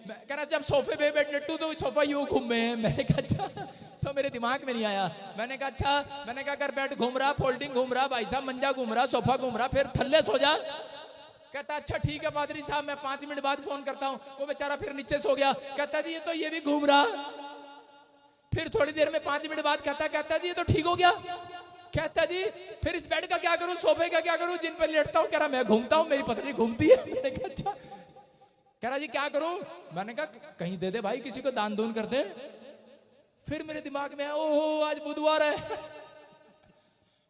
कह रहा जब सोफे पे बेड लेटू तो सोफा यूं घूमे। मैंने कहा अच्छा, तो मेरे दिमाग में नहीं आया। मैंने कहा अच्छा, मैंने कहा अगर बेड घूम रहा, फोल्डिंग घूम रहा, भाई साहब मंजा घूम रहा, सोफा घूम रहा, फिर थल्ले सो जा। कहता अच्छा ठीक है पादरी साहब, मैं 5 मिनट बाद फोन करता हूँ। वो बेचारा फिर नीचे सो गया। कहता जी ये तो ये भी घूम रहा। फिर थोड़ी देर में 5 मिनट बाद कहता जी ये तो ठीक हो गया। कहता जी फिर इस बेड का क्या करूं, सोफे का क्या करूं, जिन पर लेटता हूं? कह रहा मैं घूमता हूं, मेरी पत्नी घूमती है। मैंने कहा अच्छा। कह रहा जी क्या करूं? मैंने कहा कहीं दे दे भाई, किसी को दान दून कर दे। फिर मेरे दिमाग में ओहो आज बुधवार है।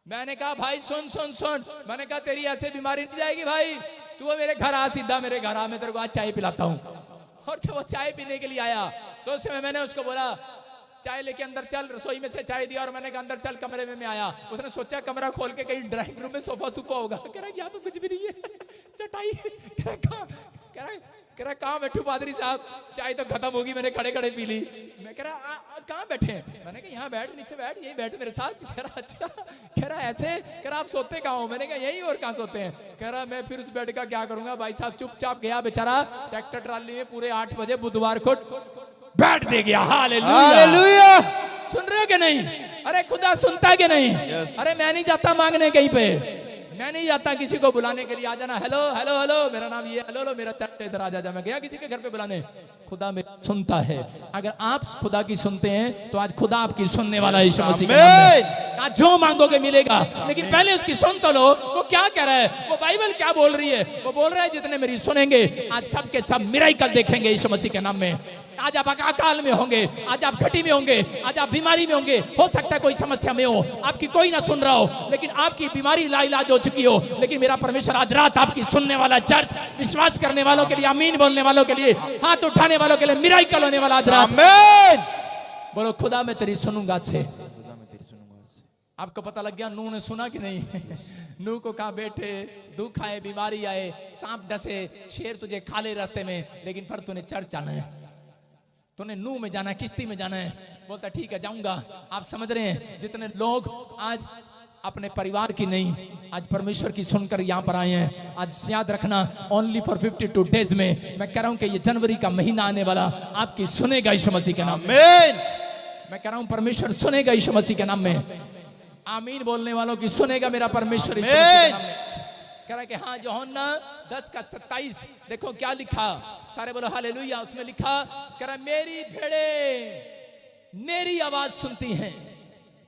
मैंने कहा भाई सुन सुन सुन, मैंने कहा तेरी ऐसे बीमारी नहीं जाएगी भाई, तू मेरे घर आ, सीधा मेरे घर आ, मैं तेरे को आज चाय पिलाता हूं। और जब वो चाय पीने के लिए आया तो उस समय मैंने उसको बोला चाय लेके अंदर चल, रसोई में से चाय दिया और मैंने कहा अंदर चल कमरे में मैं आया। उसने सोचा कमरा खोल के कहीं ड्राइंग रूम में सोफा सूफा होगा। कह रहा यहाँ तो कुछ भी नहीं है, चटाई। कह रहा कहाँ बैठू पादरी साहब, चाय तो खत्म होगी, मैंने खड़े खड़े पी ली। मैं कह रहा कहाँ बैठे? मैंने कहा यहाँ बैठ, नीचे बैठ, यही बैठ मेरे साथ। कह रहा अच्छा। कह रहा ऐसे? कह रहा आप सोते कहाँ हो? मैंने कहा यही, और कहाँ सोते हैं? कह रहा मैं फिर उस बेड का क्या करूंगा भाई साहब। चुपचाप गया बेचारा ट्रैक्टर ट्राली में, पूरे 8 बजे बुधवार को बैठ दे गया। हालेलुया। सुन रहे हो कि नहीं? अरे खुदा सुनता है कि नहीं? अरे मैं नहीं जाता मांगने कहीं पे, मैं नहीं जाता किसी को बुलाने के लिए, आ जाना हेलो हेलो हेलो मेरा नाम ये, हेलो हेलो मेरा चर्च इधर आ जा। मैं गया किसी के घर पे बुलाने, खुदा मेरा सुनता है। अगर आप खुदा की सुनते हैं तो आज खुदा आपकी सुनने वाला है। यीशु मसीह के नाम में आज जो मांगोगे मिलेगा, लेकिन पहले उसकी सुन तो लो। वो क्या कह रहा है, वो बाइबल क्या बोल रही है? वो बोल रहा है जितने मेरी सुनेंगे आज सब के सब मिरेकल देखेंगे यीशु मसीह के नाम में। आज आप अकाल में होंगे, आज आप घटी में होंगे, आज आप बीमारी में होंगे, हो सकता है कोई समस्या में हो, आपकी कोई ना सुन रहा हो, लेकिन आपकी बीमारी लाइलाज हो चुकी हो, लेकिन मेरा परमेश्वर आज रात आपकी सुनने वाला, चर्च विश्वास करने वालों के लिए, आमीन बोलने वालों के लिए, हाथ उठाने वालों के लिए मिरेकल होने वाला आज रात। बोलो खुदा मैं तेरी सुनूंगा से। आपको पता लग गया नूह ने सुना कि नहीं? नूह को कहा बेटे दुख आए, बीमारी आए, सांप डसे, शेर तुझे खा ले रास्ते में, लेकिन पर तूने चर्च जाना है, तूने नूह में जाना है, किश्ती में जाना है। बोलता ठीक है जाऊंगा। आप समझ रहे हैं जितने लोग आज अपने परिवार की नहीं, आज परमेश्वर की सुनकर यहाँ पर आए हैं। आज याद रखना, ओनली फॉर 52 डेज में मैं कह रहा हूँ कि ये जनवरी का महीना आने वाला आपकी सुनेगा यीशु मसीह के नाम में। मैं कह रहा हूँ परमेश्वर सुनेगा यीशु मसीह के नाम में। आमीन बोलने वालों की सुनेगा मेरा परमेश्वर यीशु मसीह के नाम में। कह रहा है कि हाँ, यूहन्ना 10:27 देखो क्या लिखा, सारे बोलो हालेलुया। उसमें लिखा, कह रहा मेरी भेड़ें मेरी आवाज सुनती हैं।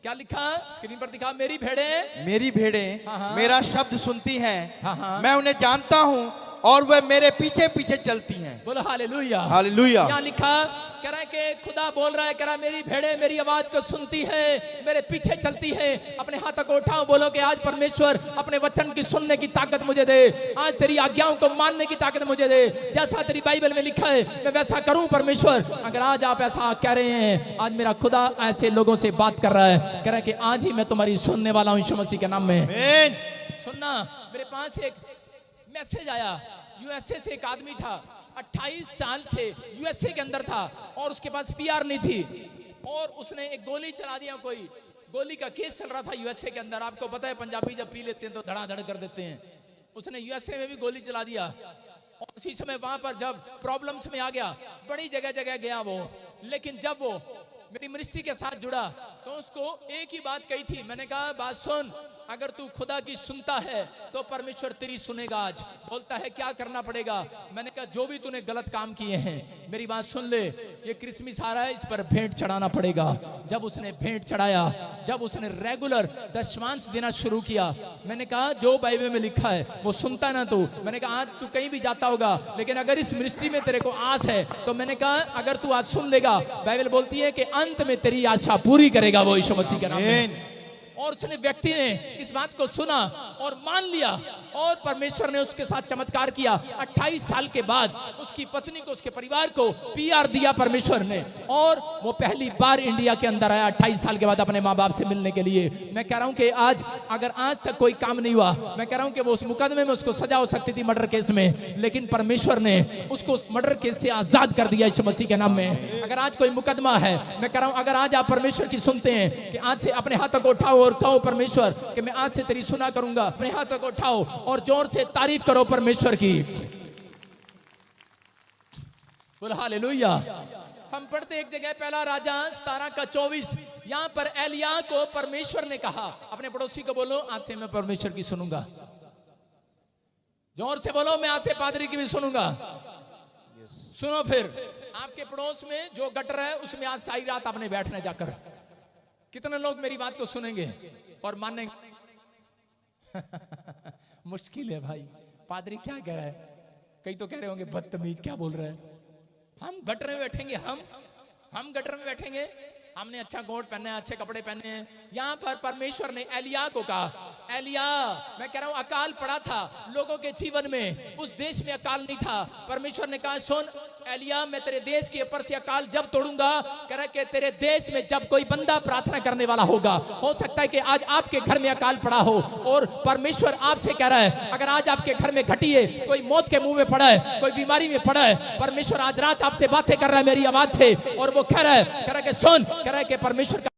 क्या लिखा स्क्रीन पर दिखा, मेरी भेड़ें मेरा शब्द सुनती हैं, मैं उन्हें जानता हूँ और वह मेरे पीछे पीछे चलती हैं। बोलो हालेलुया। हालेलुया। यहाँ लिखा, कह रहा है कि खुदा बोल रहा है, कह रहा है मेरी भेड़ें मेरी आवाज को सुनती हैं, मेरे पीछे चलती हैं। अपने हाथों को उठाओ, बोलो कि आज परमेश्वर अपने वचन की सुनने की ताकत मुझे दे, आज तेरी आज्ञाओं को मानने की ताकत मुझे दे। जैसा तेरी बाइबल में लिखा है मैं वैसा करूं परमेश्वर। अगर आज आप ऐसा कह रहे हैं, आज मेरा खुदा ऐसे लोगों से बात कर रहा है, कह रहा है कि आज ही मैं तुम्हारी सुनने वाला हूं यीशु मसीह के नाम में। सुनना, मेरे पास एक मैसेज आया, यूएसए से एक आदमी था, 28 साल से यूएसए के अंदर था और उसके पास पीआर नहीं थी, और उसने एक गोली चला दिया। कोई गोली का केस चल रहा था यूएसए के अंदर। आपको पता है पंजाबी जब पी लेते हैं तो धड़ाधड़ कर देते हैं। उसने यूएसए में भी गोली चला दिया और उसी समय वहां पर जब प्रॉब्लम्स में आ गया, बड़ी जगह जगह गया वो, लेकिन जब वो मेरी मिनिस्ट्री के साथ जुड़ा तो उसको एक ही बात कही थी। मैंने कहा, बात सुन, अगर तू खुदा की सुनता है तो परमेश्वर तेरी सुनेगा। आज बोलता है क्या करना पड़ेगा। मैंने कहा, जो भी तूने गलत काम किए हैं, मेरी बात सुन ले, ये क्रिसमस आ रहा है, इस पर भेंट चढ़ाना पड़ेगा। जब उसने भेंट चढ़ाया, जब उसने रेगुलर दशमांश देना शुरू किया, मैंने कहा जो बाइबल में लिखा है वो सुनता ना तू। मैंने कहा आज तू कहीं भी जाता होगा, लेकिन अगर इस मिनिस्ट्री में तेरे को आस है तो मैंने कहा अगर तू आज सुन लेगा, बाइबल बोलती है कि अंत में तेरी आशा पूरी करेगा वो यीशु मसीह के नाम में। और उसने व्यक्ति ने इस बात को सुना और मान लिया और परमेश्वर ने उसके साथ चमत्कार किया। 28 साल के बाद उसकी पत्नी को, उसके परिवार को पीआर दिया परमेश्वर ने, और वो पहली बार इंडिया के अंदर आया 28 साल के बाद अपने माँ बाप से मिलने के लिए। मैं कह रहा हूँ कि आज अगर आज तक कोई काम नहीं हुआ, मैं कह रहा हूँ कि वो उस मुकदमे में उसको सजा हो सकती थी मर्डर केस में, लेकिन परमेश्वर ने उसको उस मर्डर केस से आजाद कर दिया यीशु मसीह के नाम में। अगर आज कोई मुकदमा है, मैं कह रहा हूँ अगर आज आप परमेश्वर की सुनते हैं कि आज से अपने हाथों को उठाओ और कहो परमेश्वर कि मैं आज से तेरी सुना करूंगा। अपने हाथों को उठाओ और जोर से तारीफ करो परमेश्वर की। बोलो हालेलुया। हम पढ़ते एक जगह पहला राजा 17:24, यहां पर एलिया को परमेश्वर ने कहा, अपने पड़ोसी को बोलो आज से मैं परमेश्वर की सुनूंगा। जोर से बोलो, मैं आज से पादरी की भी सुनूंगा। सुनो, फिर आपके पड़ोस में जो गटर है उसमें आज सारी रात आपने बैठना जाकर। कितने लोग मेरी बात को सुनेंगे और मानेंगे? मुश्किल है भाई। पादरी क्या कह रहा है? कई तो कह रहे होंगे बदतमीज क्या बोल रहा है। हम गटर में बैठेंगे, हम गटर में बैठेंगे, हमने अच्छा कोट पहना है, अच्छे कपड़े पहने हैं। यहाँ पर परमेश्वर ने एलिया को कहा, एलिया मैं कह रहा हूँ अकाल पड़ा था लोगों के जीवन में, उस देश में अकाल नहीं था। परमेश्वर ने कहा सुन एलिया, मैं तेरे देश के ऊपर से अकाल जब तोड़ूंगा, कह रहा कि तेरे देश में जब कोई बंदा प्रार्थना करने वाला होगा। हो सकता है कि आज आपके घर में अकाल पड़ा हो और परमेश्वर आपसे कह रहा है अगर आज आपके घर में घटी है, कोई मौत के मुंह में पड़ा है, कोई बीमारी में पड़ा है, परमेश्वर आज रात आपसे बातें कर रहा है मेरी आवाज से, और वो कह रहा है कि सुन, कह रहा है कि परमेश्वर